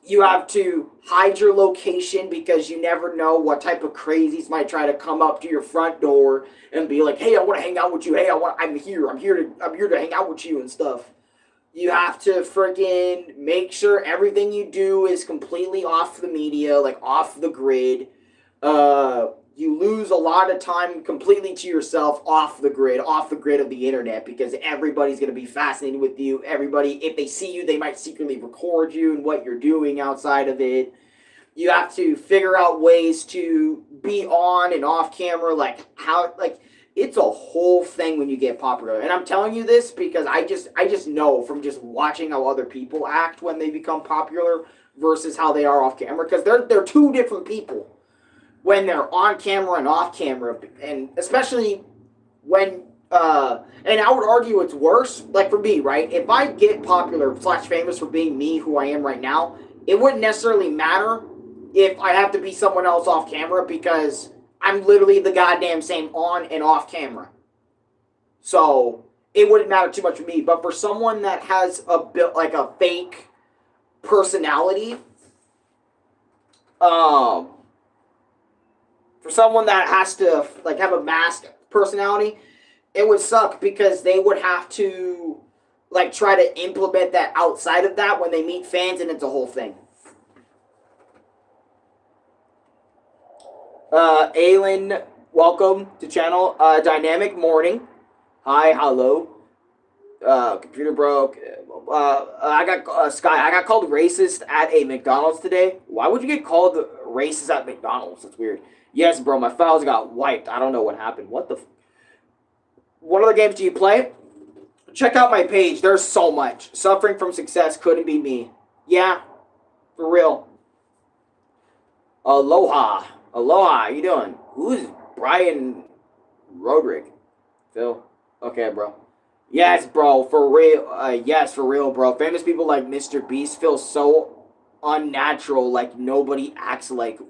[SPEAKER 1] you have to hide your location because you never know what type of crazies might try to come up to your front door and be like, hey, I want to hang out with you. Hey, I'm here to hang out with you and stuff. You have to freaking make sure everything you do is completely off the media, like off the grid. You lose a lot of time completely to yourself off the grid of the internet, because everybody's going to be fascinated with you. Everybody, if they see you, they might secretly record you and what you're doing outside of it. You have to figure out ways to be on and off camera, like how, like, it's a whole thing when you get popular. And I'm telling you this because I just know from just watching how other people act when they become popular versus how they are off camera, because they're two different people when they're on camera and off camera, and especially when, and I would argue it's worse, like for me, right? If I get popular / famous for being me, who I am right now, it wouldn't necessarily matter if I have to be someone else off camera, because I'm literally the goddamn same on and off camera. So it wouldn't matter too much for me. But for someone that has a bit like a fake personality, for someone that has to like have a masked personality, it would suck because they would have to like try to implement that outside of that when they meet fans, and it's a whole thing. Aylin, welcome to channel. Dynamic Morning. Hi, hello. Computer broke. I got Sky. I got called racist at a McDonald's today. Why would you get called racist at McDonald's? That's weird. Yes, bro, my files got wiped. I don't know what happened. What the? What other games do you play? Check out my page. There's so much. Suffering from success couldn't be me. Yeah, for real. Aloha. Aloha, how you doing? Who's Brian Roderick? Phil? Okay, bro. Yes, bro, for real. Yes, for real, bro. Famous people like Mr. Beast feel so unnatural, like nobody acts like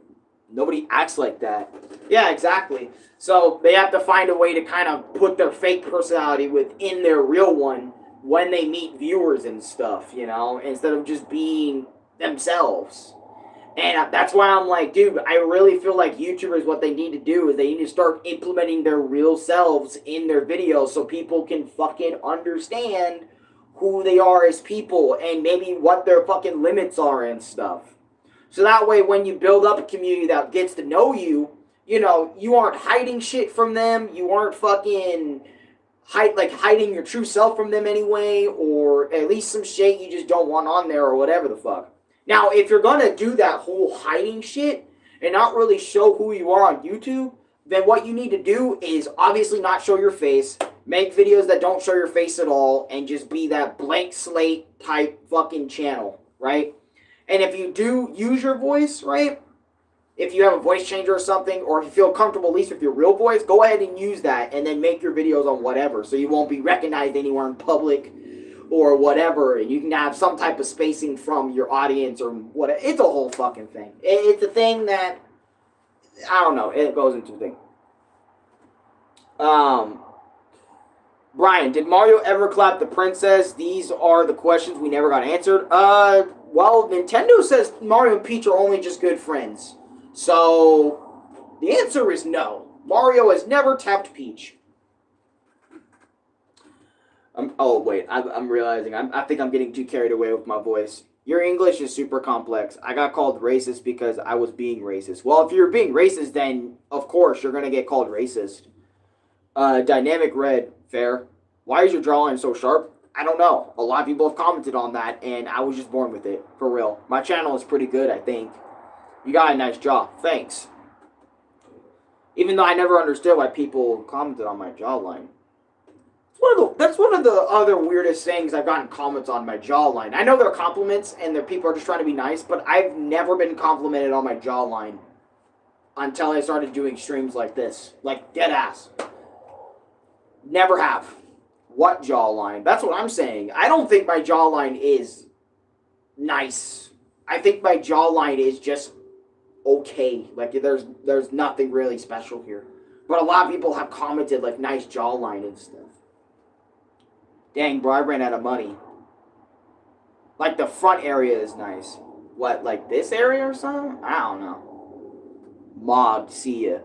[SPEAKER 1] Nobody acts like that. Yeah, exactly. So they have to find a way to kind of put their fake personality within their real one when they meet viewers and stuff, you know, instead of just being themselves. And that's why I'm like, dude, I really feel like YouTubers, what they need to do is they need to start implementing their real selves in their videos so people can fucking understand who they are as people and maybe what their fucking limits are and stuff. So that way, when you build up a community that gets to know you, you know, you aren't hiding shit from them. You aren't fucking hiding your true self from them anyway, or at least some shit you just don't want on there or whatever the fuck. Now, if you're gonna do that whole hiding shit and not really show who you are on YouTube, then what you need to do is obviously not show your face, make videos that don't show your face at all, and just be that blank slate type fucking channel, right? And if you do use your voice, right, if you have a voice changer or something, or if you feel comfortable at least with your real voice, go ahead and use that and then make your videos on whatever, so you won't be recognized anywhere in public or whatever, and you can have some type of spacing from your audience or whatever. It's a whole fucking thing. It's a thing that, I don't know, it goes into a thing. Brian, did Mario ever clap the princess? These are the questions we never got answered. Well, Nintendo says Mario and Peach are only just good friends. So, the answer is no. Mario has never tapped Peach. I'm realizing. I think I'm getting too carried away with my voice. Your English is super complex. I got called racist because I was being racist. Well, if you're being racist, then, of course, you're going to get called racist. Dynamic Red, fair. Why is your jawline so sharp? I don't know. A lot of people have commented on that, and I was just born with it, for real. My channel is pretty good, I think. You got a nice jaw. Thanks. Even though I never understood why people commented on my jawline. That's one of the other weirdest things I've gotten comments on my jawline. I know they're compliments, and people are just trying to be nice, but I've never been complimented on my jawline until I started doing streams like this. Like, dead ass. Never have. What jawline? That's what I'm saying. I don't think my jawline is nice. I think my jawline is just okay. Like, there's nothing really special here. But a lot of people have commented, like, nice jawline and stuff. Dang, bro, I ran out of money. Like, the front area is nice. What, like this area or something? I don't know. Mogged, see ya.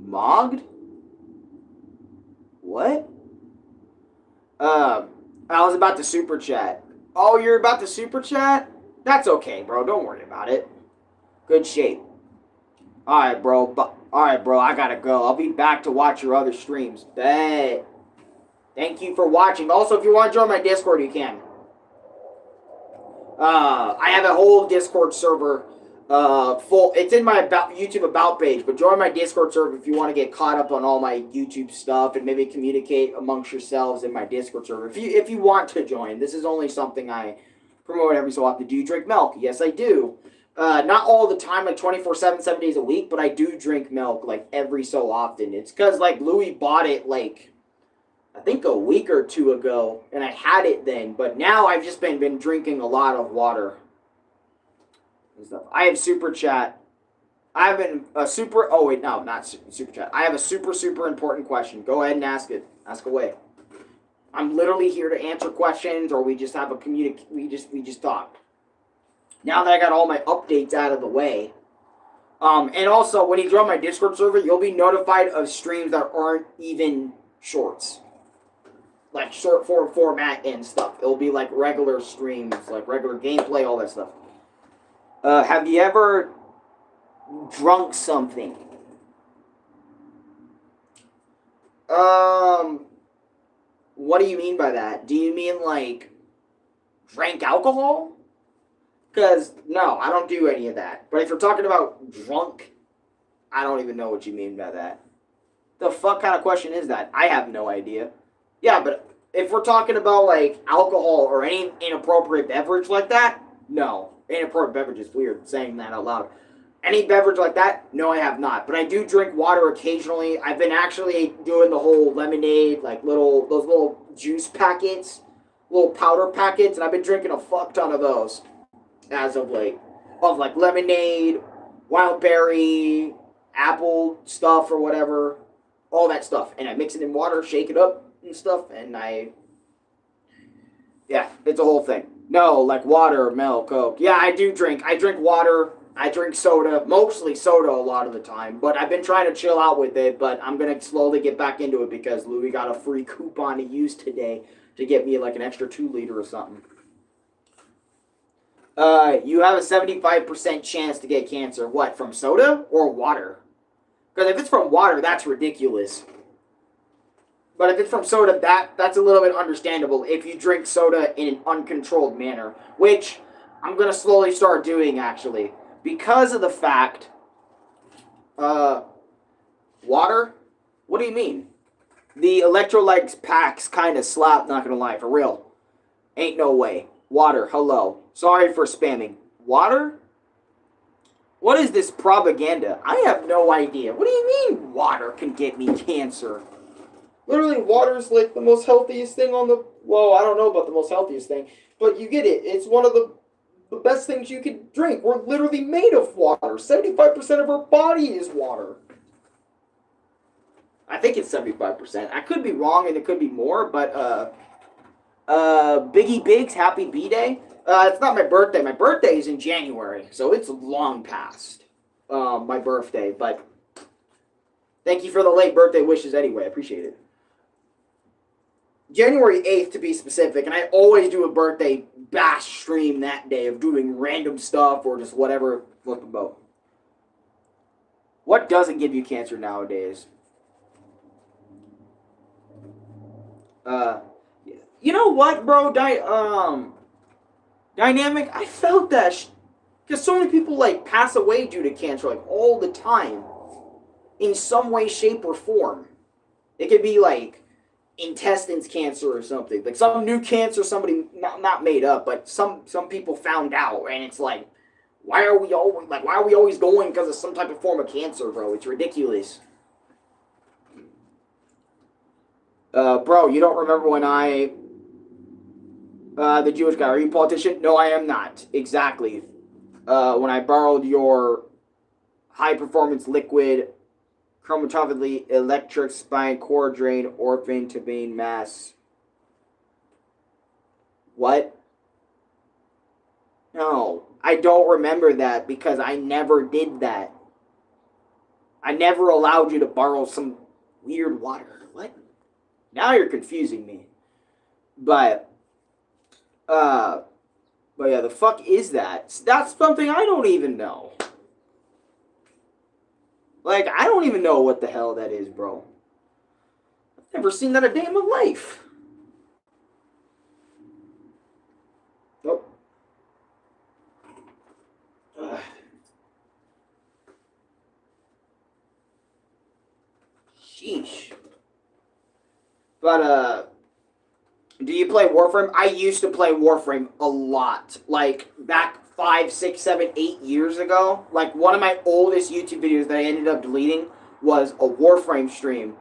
[SPEAKER 1] Mogged? What? I was about to super chat. Oh, you're about to super chat? That's okay, bro. Don't worry about it. Good shape. Alright, bro. Alright, bro. I gotta go. I'll be back to watch your other streams. Bet. Thank you for watching. Also, if you want to join my Discord, you can. I have a whole Discord server full. It's in my YouTube About page, but join my Discord server if you want to get caught up on all my YouTube stuff and maybe communicate amongst yourselves in my Discord server. If you want to join, this is only something I promote every so often. Do you drink milk? Yes, I do. Not all the time, like 24/7, 7 days a week, but I do drink milk like every so often. It's because like Louis bought it like I think a week or two ago, and I had it then. But now I've just been drinking a lot of water and stuff. I have super chat. I have a super. Oh wait, no, not super chat. I have a super important question. Go ahead and ask it. Ask away. I'm literally here to answer questions, or we just have a We just talk. Now that I got all my updates out of the way, and also when you join my Discord server, you'll be notified of streams that aren't even shorts. Like short form format and stuff. It'll be like regular streams, like regular gameplay, all that stuff. Have you ever drunk something? What do you mean by that? Do you mean like drank alcohol? Because no, I don't do any of that. But if you're talking about drunk, I don't even know what you mean by that. The fuck kind of question is that? I have no idea. Yeah, but if we're talking about, like, alcohol or any inappropriate beverage like that, no. Inappropriate beverage is weird, saying that out loud. Any beverage like that, no, I have not. But I do drink water occasionally. I've been actually doing the whole lemonade, like, those little juice packets, little powder packets, and I've been drinking a fuck ton of those as of late. Of, like, lemonade, wild berry, apple stuff or whatever, all that stuff, and I mix it in water, shake it up and stuff, and yeah, it's a whole thing. No, like water, milk, Coke. Yeah, I do drink. I drink water. I drink soda, mostly soda a lot of the time. But I've been trying to chill out with it, but I'm going to slowly get back into it because Louis got a free coupon to use today to get me like an extra 2 liter or something. You have a 75% chance to get cancer. What, from soda or water? Because if it's from water, that's ridiculous. But if it's from soda, that's a little bit understandable if you drink soda in an uncontrolled manner, which I'm going to slowly start doing, actually. Because of the fact, water? What do you mean? The electrolytes packs kind of slap, not going to lie, for real. Ain't no way. Water, hello. Sorry for spamming. Water? What is this propaganda? I have no idea. What do you mean water can get me cancer? Literally, water is like the most healthiest thing on the... Well, I don't know about the most healthiest thing, but you get it. It's one of the best things you can drink. We're literally made of water. 75% of our body is water. I think it's 75%. I could be wrong, and it could be more, but, Biggie Biggs, happy B-Day. It's not my birthday. My birthday is in January, so it's long past, my birthday, but thank you for the late birthday wishes anyway. I appreciate it. January 8th to be specific, and I always do a birthday bash stream that day of doing random stuff or just whatever flip about. What doesn't give you cancer nowadays? You know what, bro? Dynamic, I felt that because so many people like pass away due to cancer like all the time in some way, shape, or form. It could be like intestines cancer or something, like some new cancer somebody not made up, but some people found out, and it's like, why are we always going because of some type of form of cancer, bro? It's ridiculous. Bro, you don't remember when the Jewish guy, are you a politician? No, I am not. Exactly. When I borrowed your high performance liquid chromatography electric spine core drain orphan to main mass. What? No, I don't remember that because I never did that. I never allowed you to borrow some weird water. What? Now you're confusing me. But yeah, the fuck is that? That's something I don't even know. Like, I don't even know what the hell that is, bro. I've never seen that a day in my life. Nope. Sheesh. But, do you play Warframe? I used to play Warframe a lot. Like, back 5, 6, 7, 8 years ago. Like, one of my oldest YouTube videos that I ended up deleting was a Warframe stream.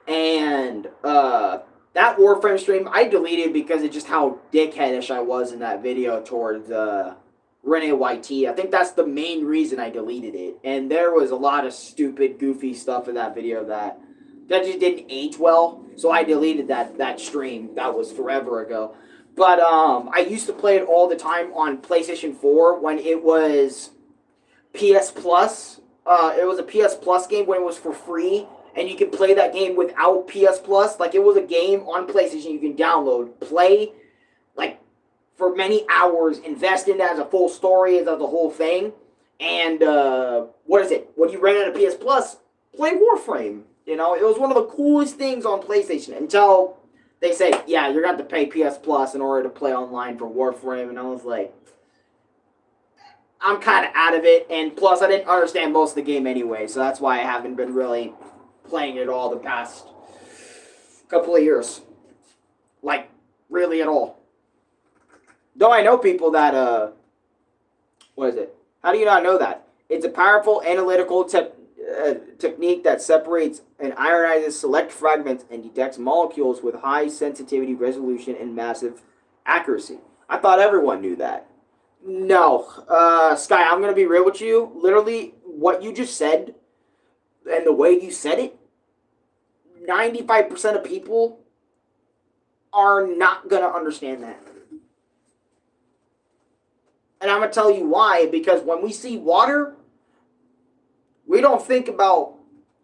[SPEAKER 1] And, that Warframe stream, I deleted because of just how dickheadish I was in that video towards, Renee YT. I think that's the main reason I deleted it. And there was a lot of stupid, goofy stuff in that video that just didn't age well. So I deleted that stream. That was forever ago. But I used to play it all the time on PlayStation 4 when it was PS Plus. It was a PS Plus game when it was for free. And you could play that game without PS Plus. Like, it was a game on PlayStation you can download, play, like, for many hours, invest in it as a full story, as the whole thing. And, what is it? When you ran out of PS Plus, play Warframe. You know, it was one of the coolest things on PlayStation until they say, yeah, you're going to have to pay PS Plus in order to play online for Warframe. And I was like, I'm kind of out of it. And plus, I didn't understand most of the game anyway. So that's why I haven't been really playing it all the past couple of years. Like, really at all. Though I know people that, what is it? How do you not know that? It's a powerful analytical technique that separates and ionizes select fragments and detects molecules with high sensitivity, resolution, and massive accuracy. I thought everyone knew that. No, Sky, I'm gonna be real with you. Literally, what you just said and the way you said it, 95% of people are not gonna understand that. And I'm gonna tell you why. Because when we see water, we don't think about.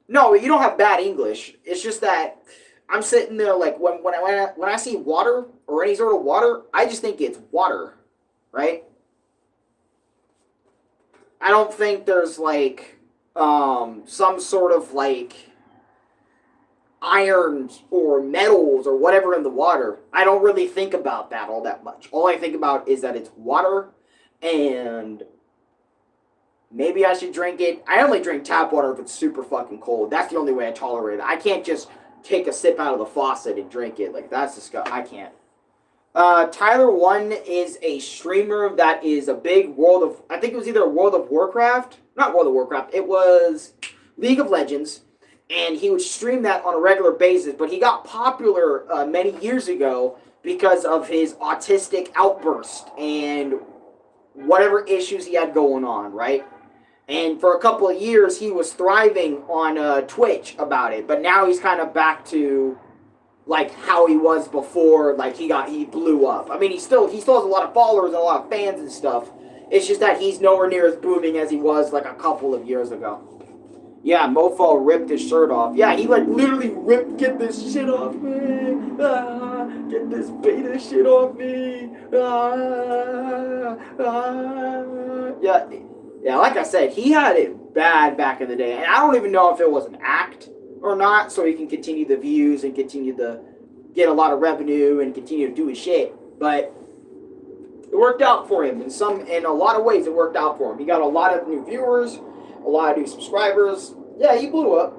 [SPEAKER 1] No, you don't have bad English. It's just that I'm sitting there like when I see water or any sort of water, I just think it's water, right? I don't think there's like some sort of like irons or metals or whatever in the water. I don't really think about that all that much. All I think about is that it's water and maybe I should drink it. I only drink tap water if it's super fucking cold. That's the only way I tolerate it. I can't just take a sip out of the faucet and drink it. Like, that's disgusting. I can't. Tyler One is a streamer that is a big I think it was either World of Warcraft. Not World of Warcraft. It was League of Legends. And he would stream that on a regular basis. But he got popular many years ago because of his autistic outburst and whatever issues he had going on, right? And for a couple of years, he was thriving on Twitch about it. But now he's kind of back to like how he was before. Like he blew up. I mean, he still has a lot of followers and a lot of fans and stuff. It's just that he's nowhere near as booming as he was like a couple of years ago. Yeah, Mofo ripped his shirt off. Yeah, he like literally get this shit off me. Get this beta shit off me. Yeah. Yeah, like I said, he had it bad back in the day. And I don't even know if it was an act or not, so he can continue the views and continue to get a lot of revenue and continue to do his shit. But it worked out for him. In a lot of ways, it worked out for him. He got a lot of new viewers, a lot of new subscribers. Yeah, he blew up.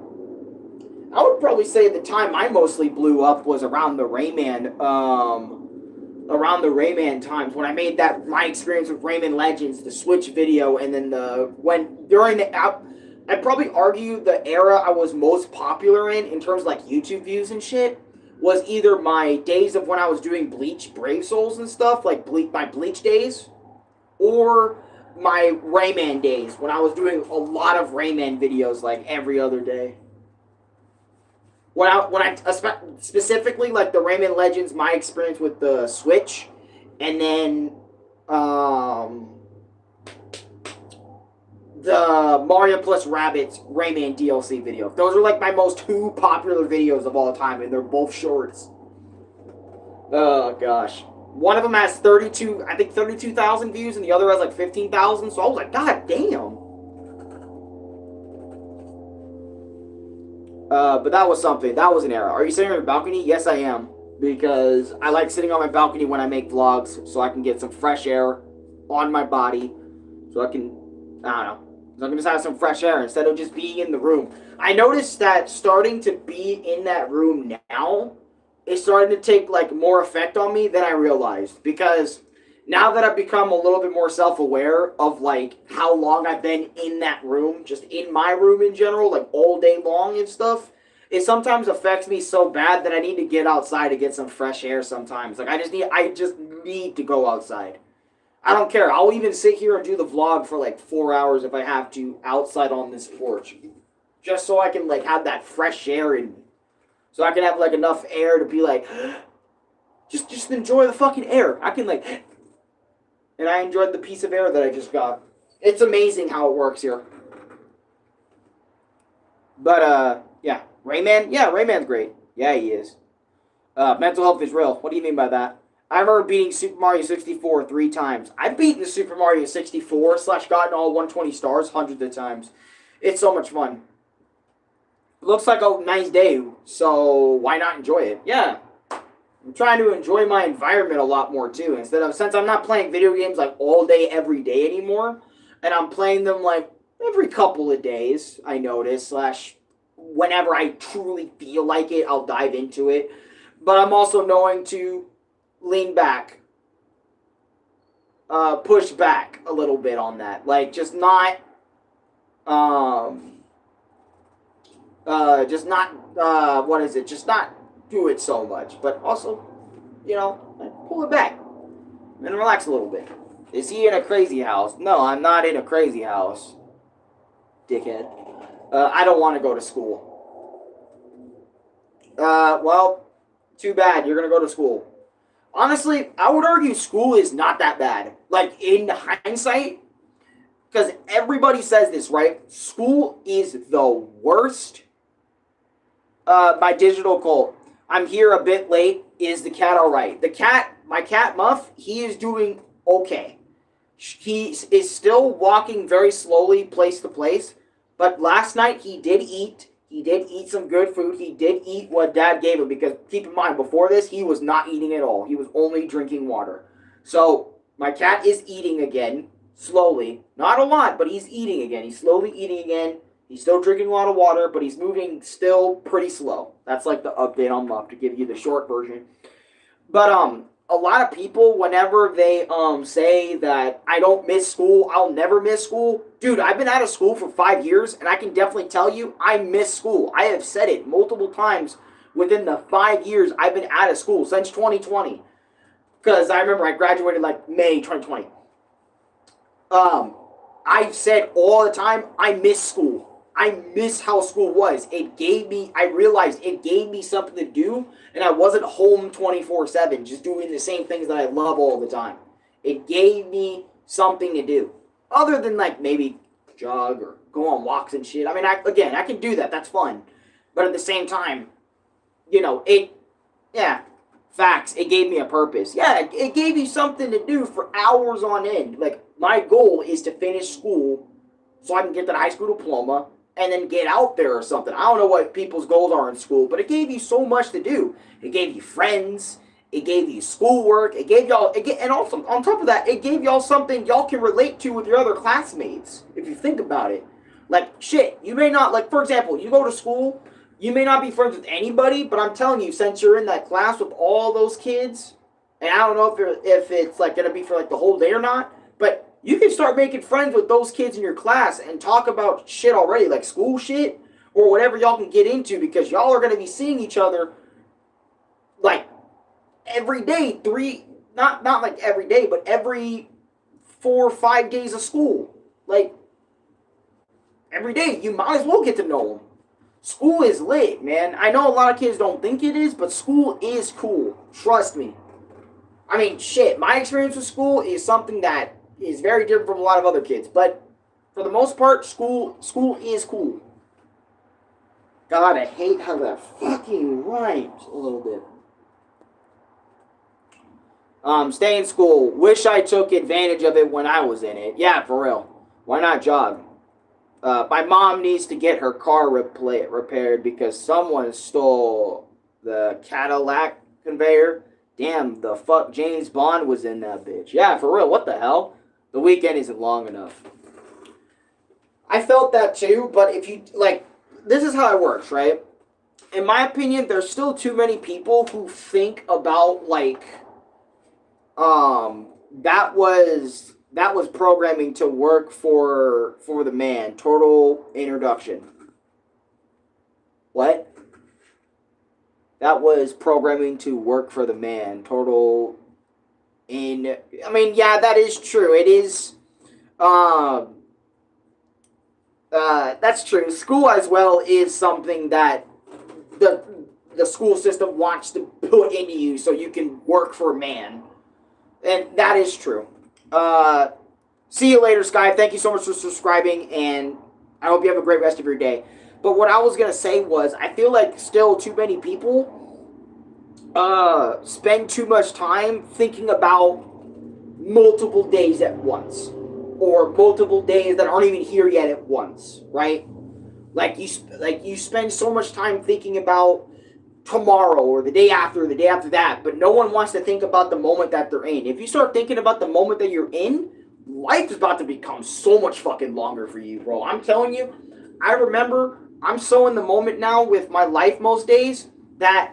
[SPEAKER 1] I would probably say at the time I mostly blew up was around the Rayman times when I made my experience with Rayman Legends, the Switch video, and then I'd probably argue the era I was most popular in terms of like YouTube views and shit was either my days of when I was doing Bleach Brave Souls and stuff, like my Bleach days, or my Rayman days when I was doing a lot of Rayman videos like every other day. When I specifically like the Rayman Legends, my experience with the Switch, and then the Mario plus Rabbids Rayman DLC video. Those are like my most two popular videos of all time, and they're both shorts. Oh gosh. One of them has 32,000 views, and the other has like 15,000. So I was like, God damn. But that was something. That was an era. Are you sitting on your balcony? Yes, I am. Because I like sitting on my balcony when I make vlogs, so I can get some fresh air on my body. So I can, I don't know. So I can just have some fresh air instead of just being in the room. I noticed that starting to be in that room now is starting to take like more effect on me than I realized. Because now that I've become a little bit more self-aware of like how long I've been in that room, just in my room in general, like all day long and stuff, it sometimes affects me so bad that I need to get outside to get some fresh air sometimes. Like I just need to go outside. I don't care. I'll even sit here and do the vlog for like 4 hours if I have to outside on this porch. Just so I can like have that fresh air in me. So I can have like enough air to be like, just enjoy the fucking air. I can like, and I enjoyed the piece of air that I just got. It's amazing how it works here. But, yeah. Rayman? Yeah, Rayman's great. Yeah, he is. Mental health is real. What do you mean by that? I remember beating Super Mario 64 3 times. I've beaten the Super Mario 64 / gotten all 120 stars hundreds of times. It's so much fun. It looks like a nice day, so why not enjoy it? Yeah. I'm trying to enjoy my environment a lot more too. Since I'm not playing video games like all day, every day anymore, and I'm playing them like every couple of days, I notice, / whenever I truly feel like it, I'll dive into it. But I'm also knowing to lean back, push back a little bit on that. Like, just not do it so much. But also, pull it back and relax a little bit. Is he in a crazy house? No, I'm not in a crazy house, dickhead. I don't want to go to school. Well, too bad. You're gonna go to school. Honestly, I would argue school is not that bad. Like, in hindsight, because everybody says this, right? School is the worst. My digital cult. I'm here a bit late. Is the cat all right? The cat, my cat Muff, he is doing okay. He is still walking very slowly, place to place. But last night he did eat. He did eat some good food. He did eat what Dad gave him, because keep in mind, before this, he was not eating at all. He was only drinking water. So my cat is eating again, slowly. Not a lot, but he's eating again. He's slowly eating again. He's still drinking a lot of water, but he's moving still pretty slow. That's like the update on Muff, to give you the short version. But a lot of people, whenever they say that I don't miss school, I'll never miss school. Dude, I've been out of school for 5 years, and I can definitely tell you I miss school. I have said it multiple times within the 5 years I've been out of school, since 2020. Because I remember I graduated like May 2020. I've said all the time, I miss school. I miss how school was. I realized it gave me something to do, and I wasn't home 24/7, just doing the same things that I love all the time. It gave me something to do. Other than, like, maybe jog or go on walks and shit. I mean, I can do that. That's fun. But at the same time, yeah, facts. It gave me a purpose. Yeah, it gave you something to do for hours on end. Like, my goal is to finish school so I can get that high school diploma and then get out there or something. I don't know what people's goals are in school, but it gave you so much to do. It gave you friends. It gave you schoolwork. It gave y'all, and also on top of that, it gave y'all something y'all can relate to with your other classmates. If you think about it, like, shit, you may not, like, for example, you go to school, you may not be friends with anybody, but I'm telling you, since you're in that class with all those kids, and I don't know if it's like gonna be for like the whole day or not, but you can start making friends with those kids in your class and talk about shit already, like school shit or whatever y'all can get into, because y'all are going to be seeing each other like every day, not like every day, but every 4 or 5 days of school. Like, every day, you might as well get to know them. School is lit, man. I know a lot of kids don't think it is, but school is cool. Trust me. I mean, shit, my experience with school is something that is very different from a lot of other kids, but for the most part, school is cool. God, I hate how that fucking rhymes a little bit. Stay in school. Wish I took advantage of it when I was in it. Yeah, for real. Why not jog? My mom needs to get her car repaired because someone stole the Cadillac conveyor. Damn, the fuck James Bond was in that bitch. Yeah, for real. What the hell? The weekend isn't long enough. I felt that too, but if you, like, this is how it works, right? In my opinion, there's still too many people who think about, like, that was programming to work for the man. Total introduction. What? That was programming to work for the man. I mean, yeah, that is true. It is, that's true. School as well is something that the school system wants to put into you so you can work for a man. And that is true. See you later, Sky. Thank you so much for subscribing, and I hope you have a great rest of your day. But what I was going to say was, I feel like still too many people spend too much time thinking about multiple days at once, or multiple days that aren't even here yet at once, right? Like you spend so much time thinking about tomorrow or the day after that, but no one wants to think about the moment that they're in. If you start thinking about the moment that you're in, life is about to become so much fucking longer for you, bro. I'm telling you, I remember I'm so in the moment now with my life most days that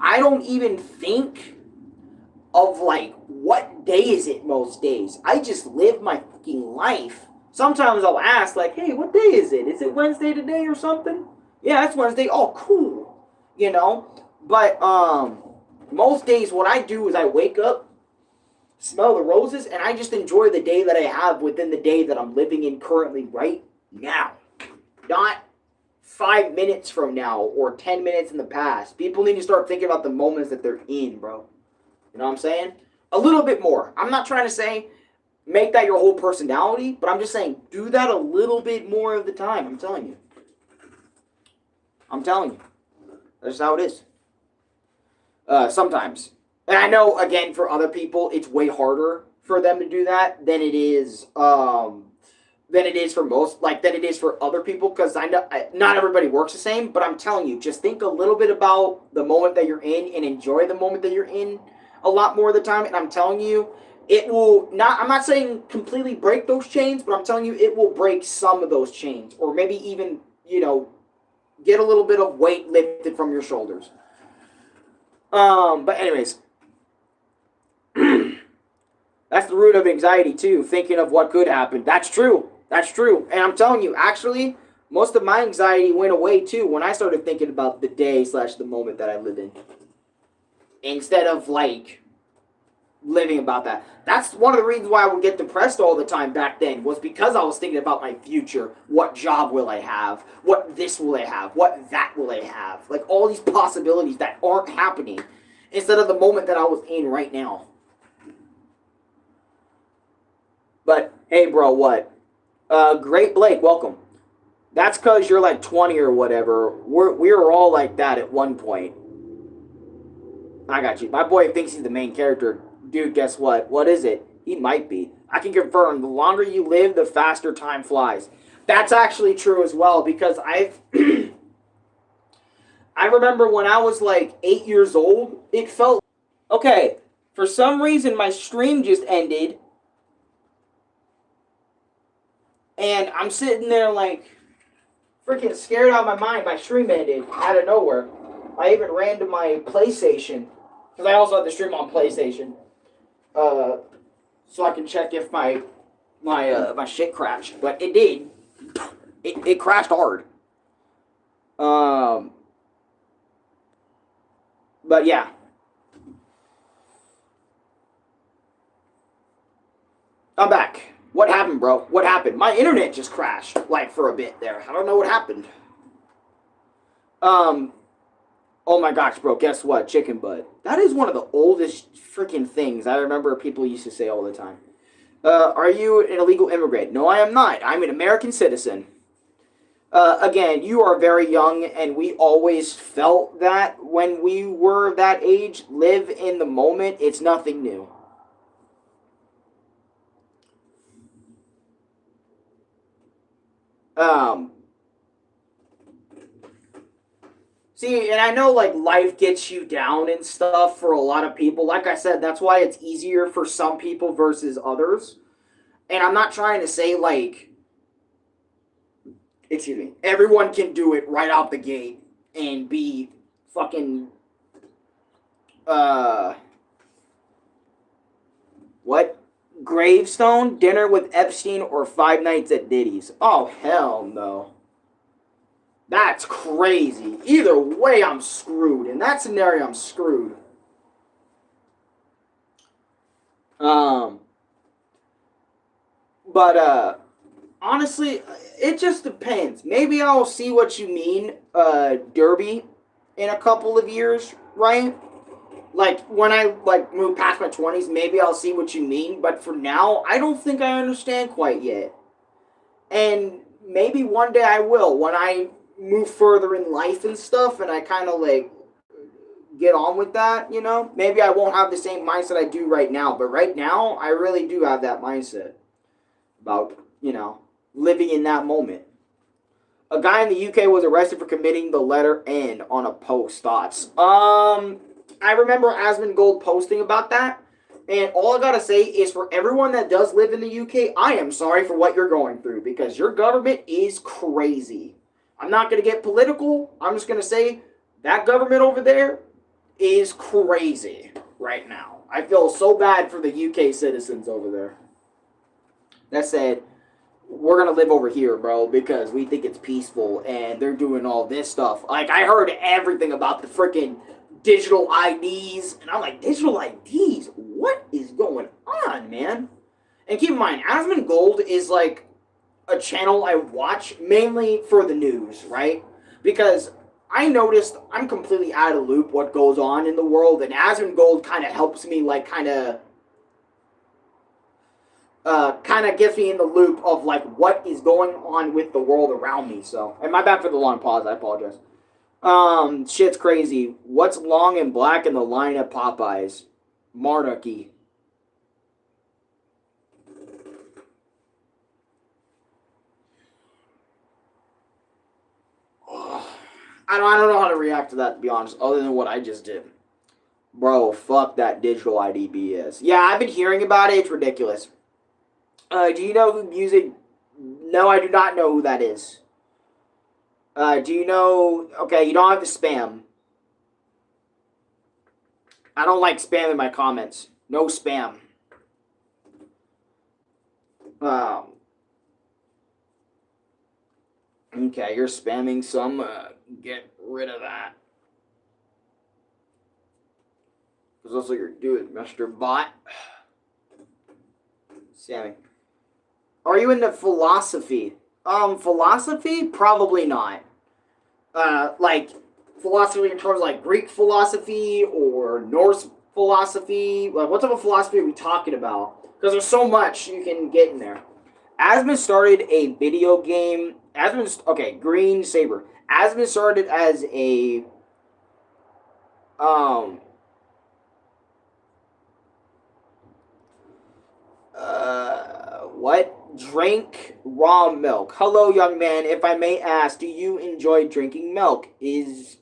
[SPEAKER 1] I don't even think of, like, what day is it most days. I just live my fucking life. Sometimes I'll ask, like, hey, what day is it? Is it Wednesday today or something? Yeah, it's Wednesday. Oh, cool. You know? But most days what I do is I wake up smell the roses, and I just enjoy the day that I have within the day that I'm living in currently right now. Not 5 minutes from now or 10 minutes in the past. People need to start thinking about the moments that they're in, bro. You know what I'm saying? A little bit more. I'm not trying to say make that your whole personality, but I'm just saying do that a little bit more of the time. I'm telling you. I'm telling you. That's how it is. Sometimes. And I know, again, for other people, it's way harder for them to do that than it is for most, like, than it is for other people, because I know not everybody works the same, but I'm telling you, just think a little bit about the moment that you're in and enjoy the moment that you're in a lot more of the time, and I'm telling you, it will not, I'm not saying completely break those chains, but I'm telling you, it will break some of those chains, or maybe even, get a little bit of weight lifted from your shoulders. But anyways, that's the root of anxiety too, thinking of what could happen. That's true. That's true. And I'm telling you, actually, most of my anxiety went away too when I started thinking about the day/the moment that I live in. Instead of, like, living about that. That's one of the reasons why I would get depressed all the time back then, was because I was thinking about my future. What job will I have? What this will I have? What that will I have? Like, all these possibilities that aren't happening, instead of the moment that I was in right now. But, hey, bro, what? Great Blake, welcome. That's because you're like 20 or whatever. We were all like that at one point. I got you. My boy thinks he's the main character. Dude, guess what? What is it? He might be. I can confirm, the longer you live, the faster time flies. That's actually true as well, because I've... I remember when I was like 8 years old, it felt... Okay, for some reason my stream just ended. And I'm sitting there like freaking scared out of my mind. My stream ended out of nowhere. I even ran to my PlayStation, because I also have the stream on PlayStation, so I can check if my shit crashed. But it did. It crashed hard. But yeah. I'm back. What happened, bro? What happened? My internet just crashed, like, for a bit there. I don't know what happened. Oh my gosh, bro, guess what? Chicken butt. That is one of the oldest freaking things I remember people used to say all the time. Are you an illegal immigrant? No, I am not. I'm an American citizen. Again, you are very young, and we always felt that when we were that age. Live in the moment. It's nothing new. See, and I know, like, life gets you down and stuff for a lot of people. Like I said, that's why it's easier for some people versus others. And I'm not trying to say, like, excuse me, everyone can do it right out the gate and be fucking, what? Gravestone, Dinner with Epstein, or 5 Nights at Diddy's. Oh, hell no. That's crazy. Either way, I'm screwed. In that scenario, I'm screwed. But honestly, it just depends. Maybe I'll see what you mean, Derby, in a couple of years, right? Like, when I, like, move past my 20s, maybe I'll see what you mean. But for now, I don't think I understand quite yet. And maybe one day I will, when I move further in life and stuff, and I kind of, like, get on with that, you know? Maybe I won't have the same mindset I do right now. But right now, I really do have that mindset about, living in that moment. A guy in the UK was arrested for committing the letter N on a post. Thoughts? I remember Asmongold posting about that, and all I gotta say is, for everyone that does live in the UK, I am sorry for what you're going through, because your government is crazy. I'm not gonna get political. I'm just gonna say that government over there is crazy right now. I feel so bad for the UK citizens over there. That said, we're gonna live over here, bro, because we think it's peaceful, and they're doing all this stuff. Like, I heard everything about the freaking digital IDs. And I'm like, digital IDs? What is going on, man? And keep in mind, Asmongold is like a channel I watch mainly for the news, right? Because I noticed I'm completely out of the loop what goes on in the world, and Asmongold kind of helps me, like, kind of gets me in the loop of like what is going on with the world around me. So, and my bad for the long pause. I apologize. Shit's crazy. What's long and black in the line at Popeyes? Monarchy. I don't know how to react to that, to be honest, other than what I just did. Bro, fuck that digital ID BS. Yeah, I've been hearing about it. It's ridiculous. Do you know who music? No, I do not know who that is. Do you know? Okay, you don't have to spam. I don't like spam in my comments. No spam. Okay, you're spamming some. Get rid of that. Because that's what you're doing, Mr. Bot. Sammy. Are you into philosophy? Philosophy? Probably not. Like, philosophy in terms of, like, Greek philosophy or Norse philosophy. Like, what type of philosophy are we talking about? Because there's so much you can get in there. Asmund started a video game. Okay, Green Saber. Asmund started as a, what? Drink raw milk. Hello, young man. If I may ask, do you enjoy drinking milk? Is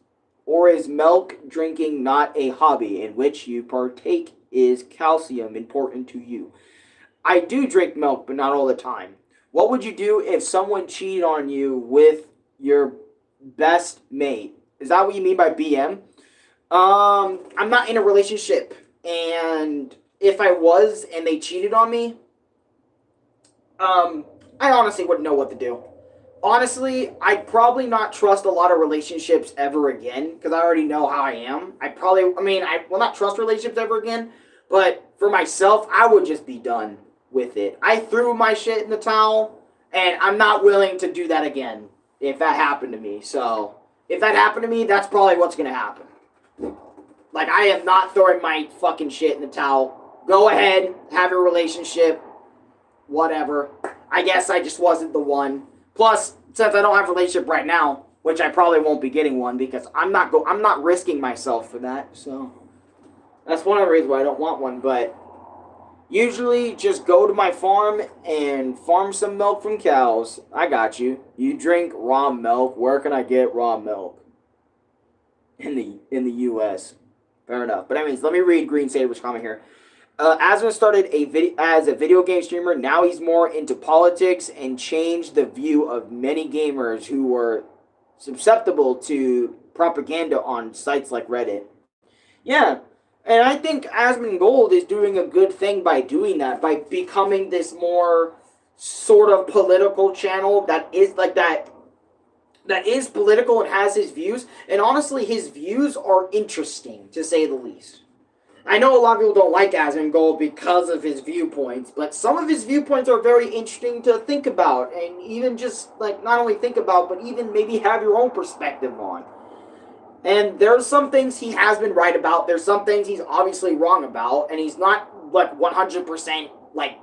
[SPEAKER 1] milk drinking not a hobby in which you partake? Is calcium important to you? I do drink milk, but not all the time. What would you do if someone cheated on you with your best mate? Is that what you mean by BM? I'm not in a relationship, and if I was and they cheated on me, I honestly wouldn't know what to do. Honestly, I'd probably not trust a lot of relationships ever again, because I already know how I am. I will not trust relationships ever again, but for myself, I would just be done with it. I threw my shit in the towel, and I'm not willing to do that again if that happened to me. So, if that happened to me, that's probably what's going to happen. Like, I am not throwing my fucking shit in the towel. Go ahead, have a relationship, whatever. I guess I just wasn't the one. Plus, since I don't have a relationship right now, which I probably won't be getting one because I'm not risking myself for that. So that's one of the reasons why I don't want one. But usually, just go to my farm and farm some milk from cows. I got you. You drink raw milk. Where can I get raw milk? In the U.S. Fair enough. But anyways, let me read Green Saber's comment here. Asma started as a video game streamer. Now he's more into politics and changed the view of many gamers who were susceptible to propaganda on sites like Reddit. Yeah, and I think Asmongold is doing a good thing by doing that, by becoming this more sort of political channel that is like that is political and has his views. And honestly, his views are interesting, to say the least. I know a lot of people don't like Asmongold because of his viewpoints, but some of his viewpoints are very interesting to think about, and even just, like, not only think about, but even maybe have your own perspective on. And there's some things he has been right about, there's some things he's obviously wrong about, and he's not, like, 100%, like,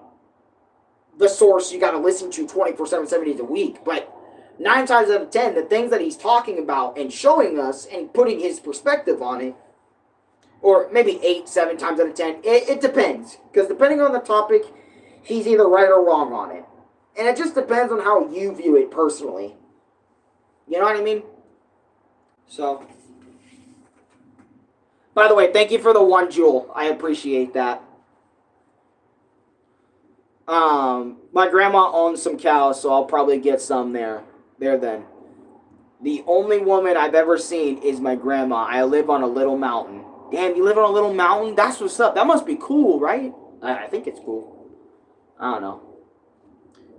[SPEAKER 1] the source you gotta listen to 24/7, 7 days a week, but 9 times out of 10, the things that he's talking about and showing us and putting his perspective on it, or maybe 8, 7 times out of 10. It depends. Because depending on the topic, he's either right or wrong on it. And it just depends on how you view it personally. You know what I mean? So. By the way, thank you for the 1 jewel. I appreciate that. My grandma owns some cows, so I'll probably get some there. There then. The only woman I've ever seen is my grandma. I live on a little mountain. Damn, you live on a little mountain? That's what's up. That must be cool, right? I think it's cool. I don't know.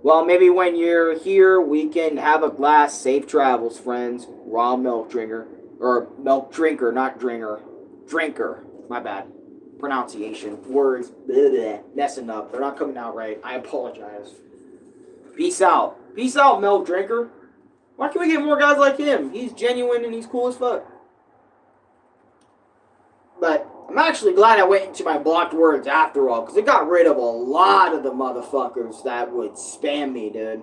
[SPEAKER 1] Well, maybe when you're here, we can have a glass. Safe travels, friends. Raw milk drinker. Or milk drinker, not drinker. Drinker. My bad. Pronunciation. Words. Blah, blah, messing up. They're not coming out right. I apologize. Peace out. Peace out, Milk Drinker. Why can't we get more guys like him? He's genuine and he's cool as fuck. But I'm actually glad I went into my blocked words after all, because it got rid of a lot of the motherfuckers that would spam me, dude.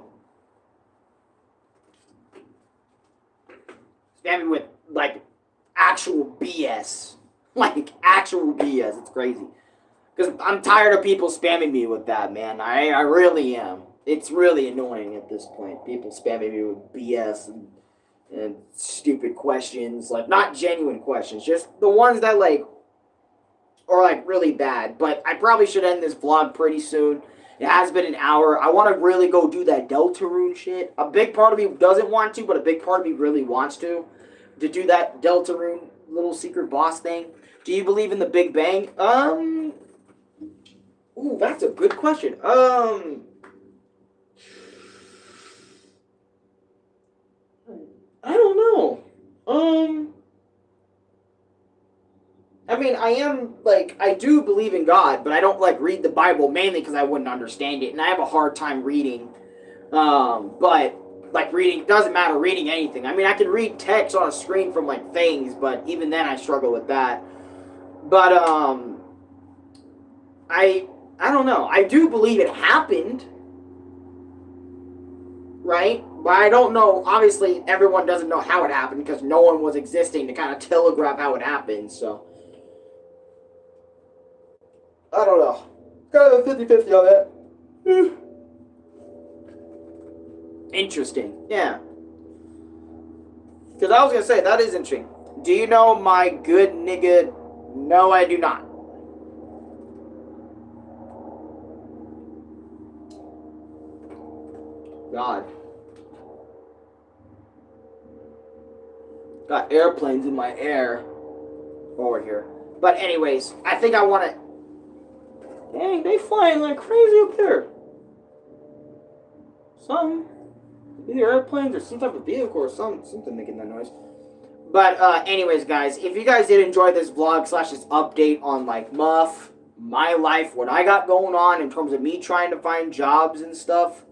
[SPEAKER 1] Spam me with, like, actual BS. Like, actual BS. It's crazy. Because I'm tired of people spamming me with that, man. I really am. It's really annoying at this point. People spamming me with BS and stupid questions. Like, not genuine questions. Just the ones that, like, are, like, really bad. But I probably should end this vlog pretty soon. It has been an hour. I want to really go do that deltarune shit. A big part of me doesn't want to, but a big part of me really wants to do that deltarune little secret boss thing. Do you believe in the Big Bang? Ooh, that's a good question. I don't know. I mean, I do believe in God, but I don't, like, read the Bible mainly because I wouldn't understand it, and I have a hard time reading. But, like, reading, doesn't matter reading anything. I mean, I can read text on a screen from, like, things, but even then I struggle with that. But, I don't know. I do believe it happened, right? But I don't know. Obviously, everyone doesn't know how it happened because no one was existing to kind of telegraph how it happened, so. I don't know. Kind of 50-50 on that. Interesting. Yeah. Because I was going to say, that is interesting. Do you know my good nigga? No, I do not. God. Got airplanes in my air over here. But anyways, I think I want to... Dang, they flying like crazy up there. Either airplanes or some type of vehicle or something making that noise. But anyways, guys, if you guys did enjoy this vlog / this update on, like, Muff, my life, what I got going on in terms of me trying to find jobs and stuff,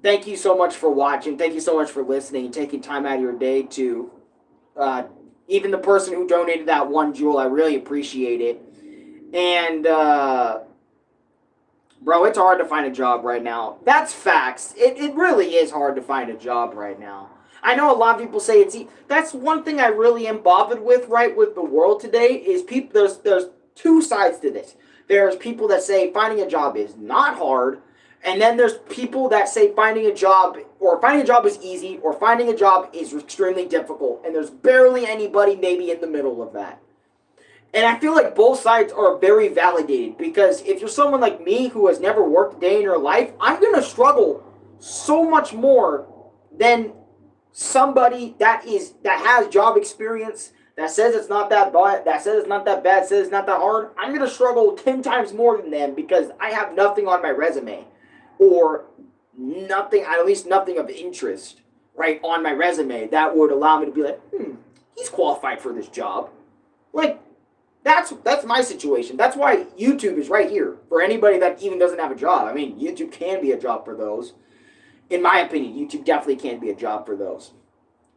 [SPEAKER 1] thank you so much for watching. Thank you so much for listening and taking time out of your day to, even the person who donated that 1 jewel, I really appreciate it. And, bro, it's hard to find a job right now. That's facts. It really is hard to find a job right now. I know a lot of people say it's... That's one thing I really am bothered with, right, with the world today, is people... There's two sides to this. There's people that say finding a job is not hard, and then there's people that say finding a job is easy, or finding a job is extremely difficult, and there's barely anybody maybe in the middle of that. And I feel like both sides are very validated, because if you're someone like me who has never worked a day in your life, I'm going to struggle so much more than somebody that has job experience, that says it's not that bad, says it's not that hard. I'm going to struggle 10 times more than them because I have nothing on my resume, or nothing, at least nothing of interest, right, on my resume that would allow me to be like, he's qualified for this job. Like, that's my situation. That's why YouTube is right here for anybody that even doesn't have a job. I mean, YouTube can be a job for those. In my opinion, YouTube definitely can be a job for those.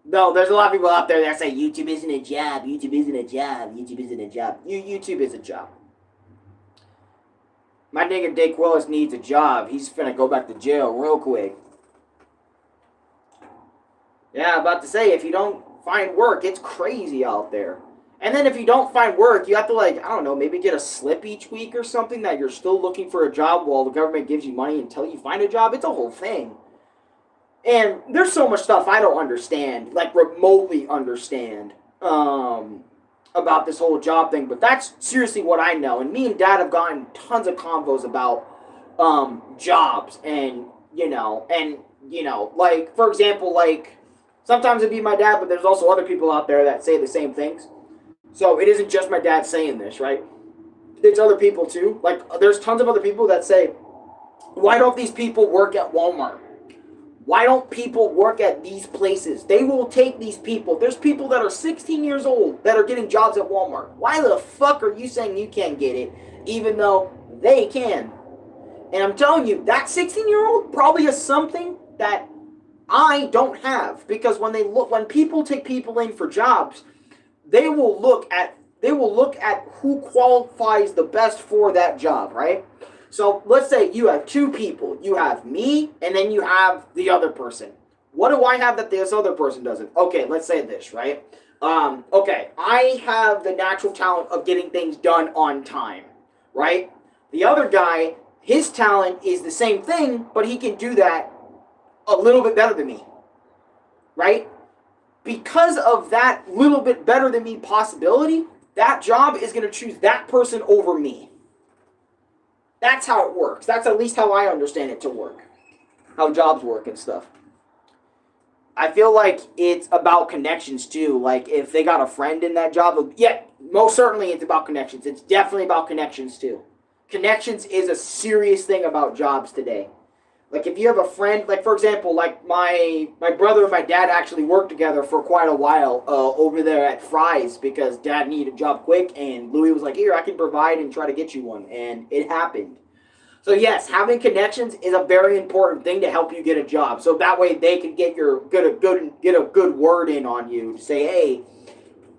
[SPEAKER 1] Though, there's a lot of people out there that say YouTube isn't a job, YouTube isn't a job, YouTube isn't a job. YouTube is a job. My nigga Dake Willis needs a job. He's finna go back to jail real quick. Yeah, about to say, if you don't find work, it's crazy out there. And then if you don't find work, you have to, like, I don't know, maybe get a slip each week or something that you're still looking for a job while the government gives you money until you find a job. It's a whole thing. And there's so much stuff I don't understand, like remotely understand, about this whole job thing. But that's seriously what I know. And me and Dad have gotten tons of convos about jobs and, like, for example, like, sometimes it'd be my dad, but there's also other people out there that say the same things. So it isn't just my dad saying this, right? There's other people too. Like, there's tons of other people that say, why don't these people work at Walmart? Why don't people work at these places? They will take these people. There's people that are 16 years old that are getting jobs at Walmart. Why the fuck are you saying you can't get it, even though they can? And I'm telling you, that 16-year-old probably has something that I don't have. Because when people take people in for jobs, they will look at who qualifies the best for that job, right? So let's say you have two people. You have me, and then you have the other person. What do I have that this other person doesn't? Okay, let's say this, right? Okay, I have the natural talent of getting things done on time, right? The other guy, his talent is the same thing, but he can do that a little bit better than me, right? Because of that little bit better than me possibility, that job is going to choose that person over me. That's how it works. That's at least how I understand it to work. How jobs work and stuff. I feel like it's about connections too. Like if they got a friend in that job, yeah, most certainly it's about connections. It's definitely about connections too. Connections is a serious thing about jobs today. Like if you have a friend, like for example, like my brother and my dad actually worked together for quite a while over there at Fry's because dad needed a job quick and Louis was like, here, I can provide and try to get you one. And it happened. So yes, having connections is a very important thing to help you get a job. So that way they can get a good word in on you to say, hey,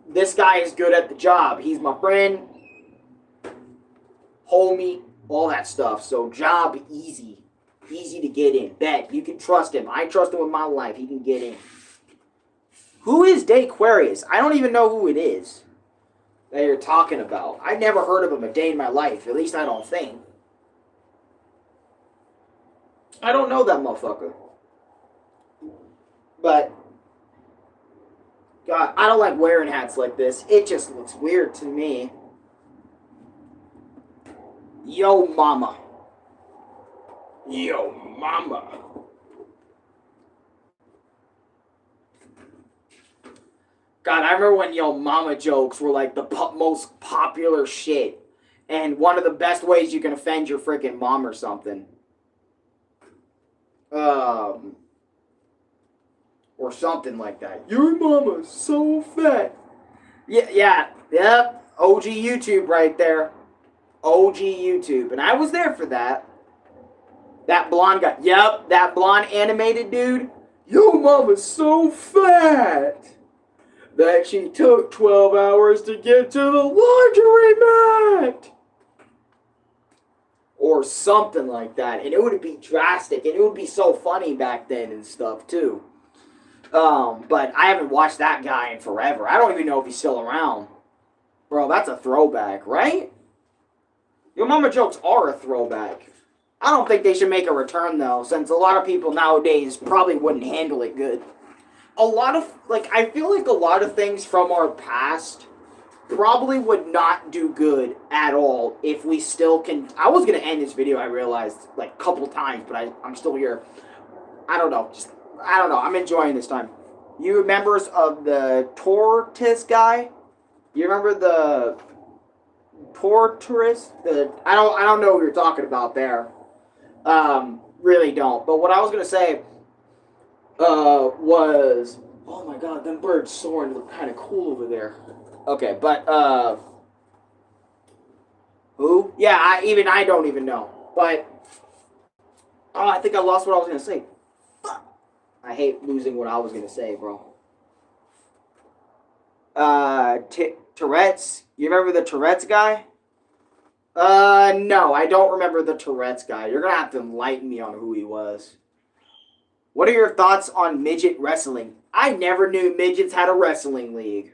[SPEAKER 1] this guy is good at the job. He's my friend, homie, all that stuff. So job easy. Easy to get in. Bet. You can trust him. I trust him with my life. He can get in. Who is Daquarius? I don't even know who it is that you're talking about. I've never heard of him a day in my life. At least I don't think. I don't know that motherfucker. But, God, I don't like wearing hats like this. It just looks weird to me. Yo mama. Yo mama. God, I remember when yo mama jokes were like the most popular shit. And one of the best ways you can offend your freaking mom or something. Or something like that. Your mama's so fat. Yeah. OG YouTube right there. OG YouTube. And I was there for that. That blonde guy. Yep, that blonde animated dude. Your mama's so fat that she took 12 hours to get to the laundry mat. Or something like that. And it would be drastic. And it would be so funny back then and stuff too. But I haven't watched that guy in forever. I don't even know if he's still around. Bro, that's a throwback, right? Your mama jokes are a throwback. I don't think they should make a return, though, since a lot of people nowadays probably wouldn't handle it good. I feel like a lot of things from our past probably would not do good at all if we still can. I was going to end this video, I realized, like, a couple times, but I'm still here. I don't know. I'm enjoying this time. You members of the tortoise guy? You remember the tortoise? I don't know what you're talking about there. Really don't. But what I was gonna say was, oh my god, them birds soaring look kind of cool over there. Okay, but who? Yeah, I don't even know. But I think I lost what I was gonna say. Fuck. I hate losing what I was gonna say, bro. Tourette's. You remember the Tourette's guy? No, I don't remember the Tourette's guy. You're gonna have to enlighten me on who he was. What are your thoughts on midget wrestling? I never knew midgets had a wrestling league.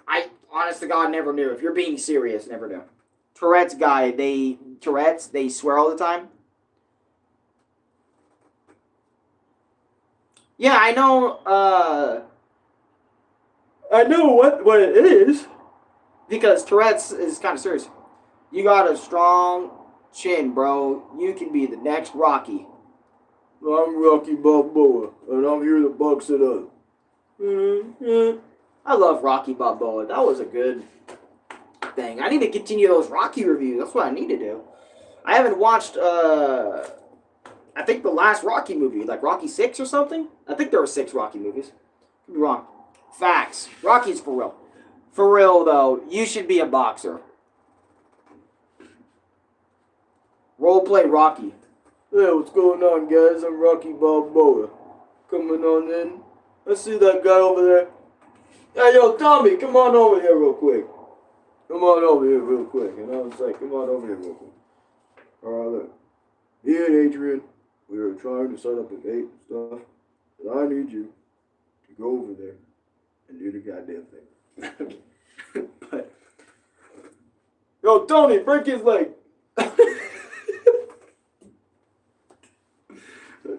[SPEAKER 1] I, honest to God, never knew. If you're being serious, never knew. Tourette's guy, they swear all the time? Yeah, I know what it is. Because Tourette's is kind of serious. You got a strong chin, bro. You can be the next Rocky. I'm Rocky Balboa, and I'm here to box it up. I love Rocky Balboa. That was a good thing. I need to continue those Rocky reviews. That's what I need to do. I haven't watched I think the last Rocky movie, like Rocky 6 or something. I think there were 6 Rocky movies. Could be wrong. Facts. Rocky's for real. For real though, you should be a boxer. Roleplay Rocky. Hey, what's going on, guys? I'm Rocky Balboa. Coming on in. I see that guy over there. Hey, yo, Tommy, come on over here real quick. Come on over here real quick. And I was like, come on over here real quick. Alright, look. Me and Adrian, we were trying to set up a date and stuff. And I need you to go over there and do the goddamn thing. But, yo, Tony, break his leg.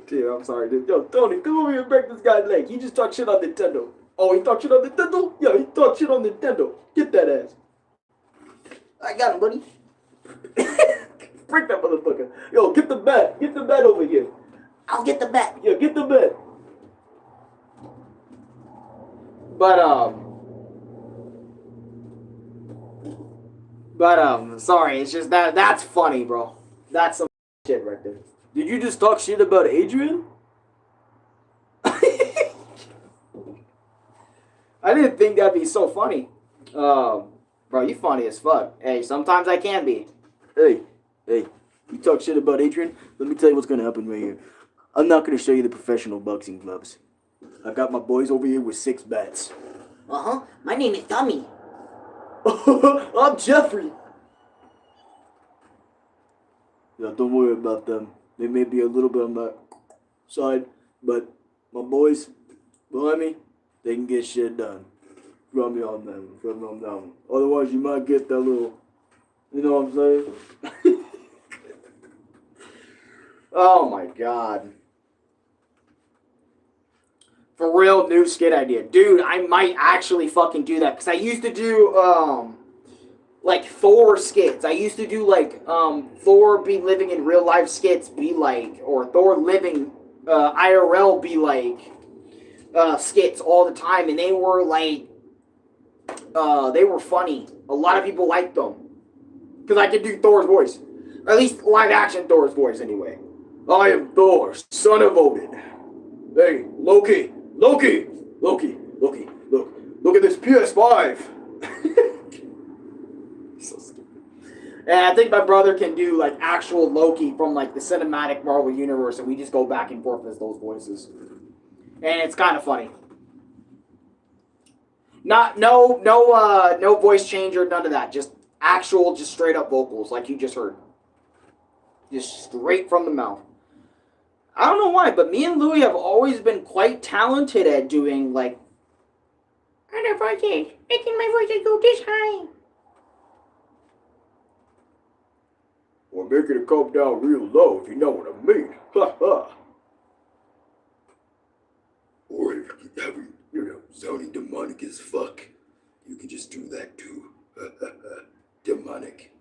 [SPEAKER 1] Dude, I'm sorry, dude. Yo, Tony, come over here and break this guy's leg. He just talked shit on Nintendo. Oh, he talked shit on Nintendo? Yeah, he talked shit on Nintendo. Get that ass. I got him, buddy. Break that motherfucker. Yo, get the bat. Get the bat over here. I'll get the bat. Yeah, get the bat. Sorry, it's just that's funny, bro. That's some shit right there. Did you just talk shit about Adrian? I didn't think that'd be so funny. Bro, you funny as fuck. Hey, sometimes I can be. Hey, you talk shit about Adrian? Let me tell you what's gonna happen right here. I'm not gonna show you the professional boxing gloves. I got my boys over here with 6 bats. Uh-huh. My name is Tommy. I'm Jeffrey. Yeah, don't worry about them. They may be a little bit on that side, but my boys behind me, they can get shit done. From me on them, from them down. Otherwise, you might get that little, you know what I'm saying? Oh my god. For real, new skit idea. Dude, I might actually fucking do that. Because I used to do, like, Thor skits. I used to do, like, Thor be living in real life skits be like, or Thor living, IRL be like, skits all the time. And they were, like, they were funny. A lot of people liked them. Because I could do Thor's voice. Or at least live action Thor's voice, anyway. I am Thor, son of Odin. Hey, Loki, look at this PS5. So stupid. And I think my brother can do, like, actual Loki from, like, the cinematic Marvel universe, and we just go back and forth as those voices. And it's kind of funny. No voice changer, none of that. Just actual, just straight up vocals, like you just heard. Just straight from the mouth. I don't know why, but me and Louie have always been quite talented at doing, like, other voices, making my voices go this high. Or making it come down real low, if you know what I mean. Ha ha. Or if you have, you know, sounding demonic as fuck, you can just do that too. Demonic.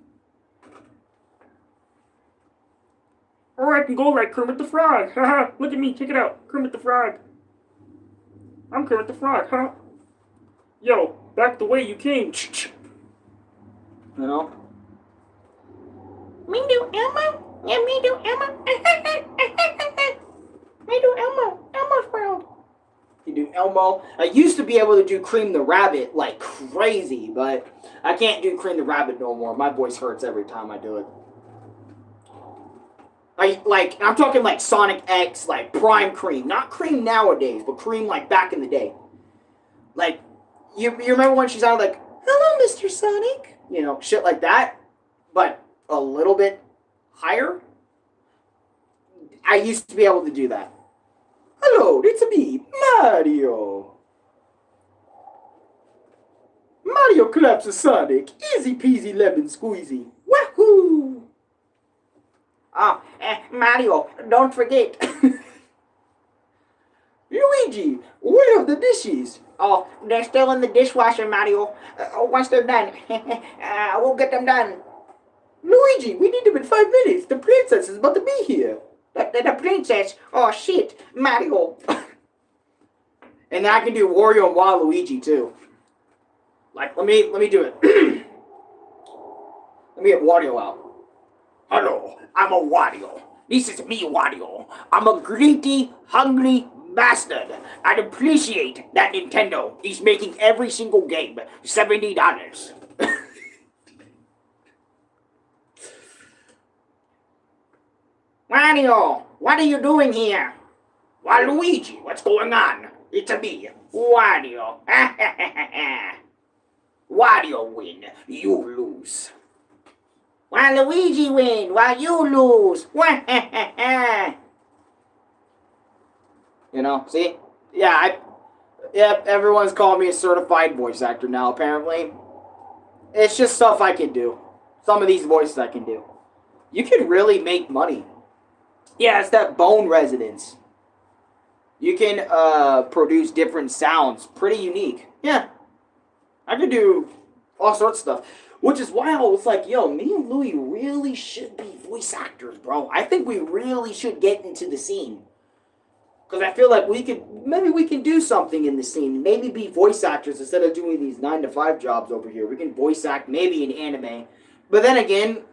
[SPEAKER 2] Or I can go like Kermit the Frog. Haha, look at me, check it out. Kermit the Frog. I'm Kermit the Frog, huh? Yo, back the way you came.
[SPEAKER 1] You know?
[SPEAKER 3] Me do Elmo? Yeah, me do Elmo. Me do Elmo. Elmo's world.
[SPEAKER 1] You do Elmo. I used to be able to do Cream the Rabbit like crazy, but I can't do Cream the Rabbit no more. My voice hurts every time I do it. I'm talking like Sonic X, like Prime Cream. Not Cream nowadays, but Cream like back in the day. Like, you remember when she sounded like, hello, Mr. Sonic? You know, shit like that, but a little bit higher. I used to be able to do that. Hello, it's me, Mario. Mario collapses Sonic. Easy peasy lemon squeezy. Wahoo!
[SPEAKER 3] Oh, Mario, don't forget.
[SPEAKER 1] Luigi, where are the dishes?
[SPEAKER 3] Oh, they're still in the dishwasher, Mario. Once they're done, we'll get them done.
[SPEAKER 1] Luigi, we need them in 5 minutes. The princess is about to be here.
[SPEAKER 3] The princess? Oh, shit. Mario.
[SPEAKER 1] And then I can do Wario and Waluigi, too. Like, let me do it. Let me get Wario out. Hello, I'm a Wario.
[SPEAKER 3] This is me, Wario. I'm a greedy, hungry bastard. I'd appreciate that Nintendo is making every single game $70. Wario, what are you doing here? Waluigi, what's going on? It's me, Wario. Wario win, you lose. Waluigi win, while you lose.
[SPEAKER 1] You know, see? Yeah, everyone's calling me a certified voice actor now, apparently. It's just stuff I can do. Some of these voices I can do. You can really make money. Yeah, it's that bone resonance. You can produce different sounds. Pretty unique. Yeah. I could do all sorts of stuff. Which is why I was like, yo, me and Louie really should be voice actors, bro. I think we really should get into the scene. Because I feel like maybe we can do something in the scene. Maybe be voice actors instead of doing these 9-to-5 jobs over here. We can voice act maybe in anime. But then again,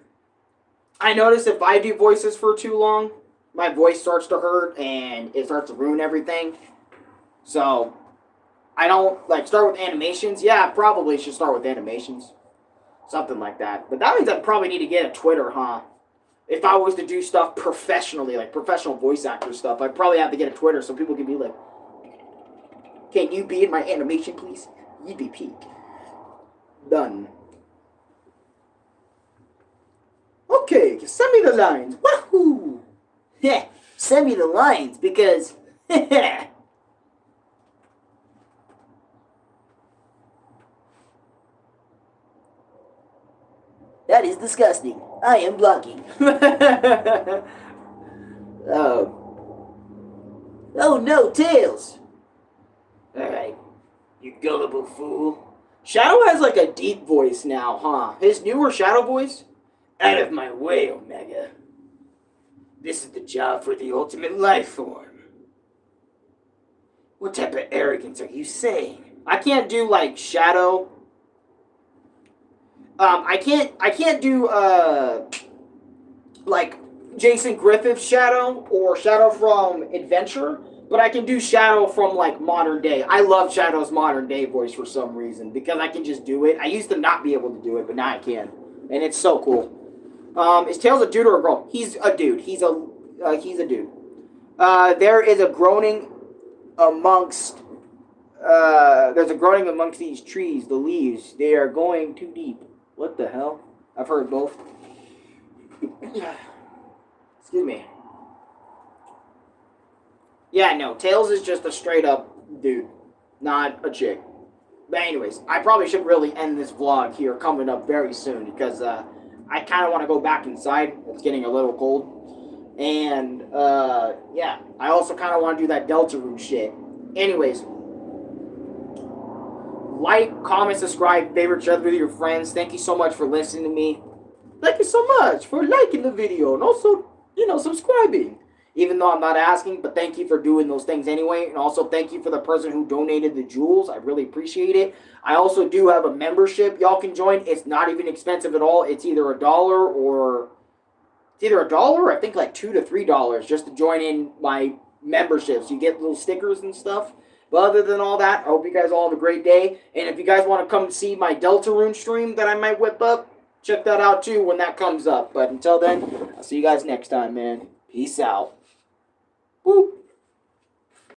[SPEAKER 1] I notice if I do voices for too long, my voice starts to hurt and it starts to ruin everything. So, I don't, start with animations. Yeah, I probably should start with animations. Something like that. But that means I probably need to get a Twitter, huh? If I was to do stuff professionally, like professional voice actor stuff, I'd probably have to get a Twitter so people can be like, can you be in my animation, please? You'd be peak. Done. Okay, send me the lines. Wahoo! Yeah, send me the lines because... That is disgusting. I am blocking. Oh no, Tails. Alright. You gullible fool. Shadow has like a deep voice now, huh? His newer Shadow voice? Out of my way, Omega. This is the job for the ultimate life form. What type of arrogance are you saying? I can't do like Shadow. I can't do like Jason Griffith's Shadow or Shadow from Adventure, but I can do Shadow from like modern day. I love Shadow's modern day voice for some reason because I can just do it. I used to not be able to do it, but now I can, and it's so cool. Is Tails a dude or a girl? He's a dude. He's a dude. There is a groaning amongst. There's a groaning amongst these trees. The leaves, they are going too deep. What the hell? I've heard both. Excuse me. Yeah, no, Tails is just a straight up dude, not a chick. But anyways, I probably should really end this vlog here coming up very soon because I kind of want to go back inside. It's getting a little cold. And, yeah, I also kind of want to do that deltarune shit. Anyways. Like, comment, subscribe, favorite, share the video with your friends. Thank you so much for listening to me. Thank you so much for liking the video and also, subscribing. Even though I'm not asking, but thank you for doing those things anyway. And also thank you for the person who donated the jewels. I really appreciate it. I also do have a membership y'all can join. It's not even expensive at all. It's either $1 or... I think like $2 to $3 just to join in my memberships. You get little stickers and stuff. But other than all that, I hope you guys all have a great day. And if you guys want to come see my deltarune stream that I might whip up, check that out too when that comes up. But until then, I'll see you guys next time, man. Peace out. Woo!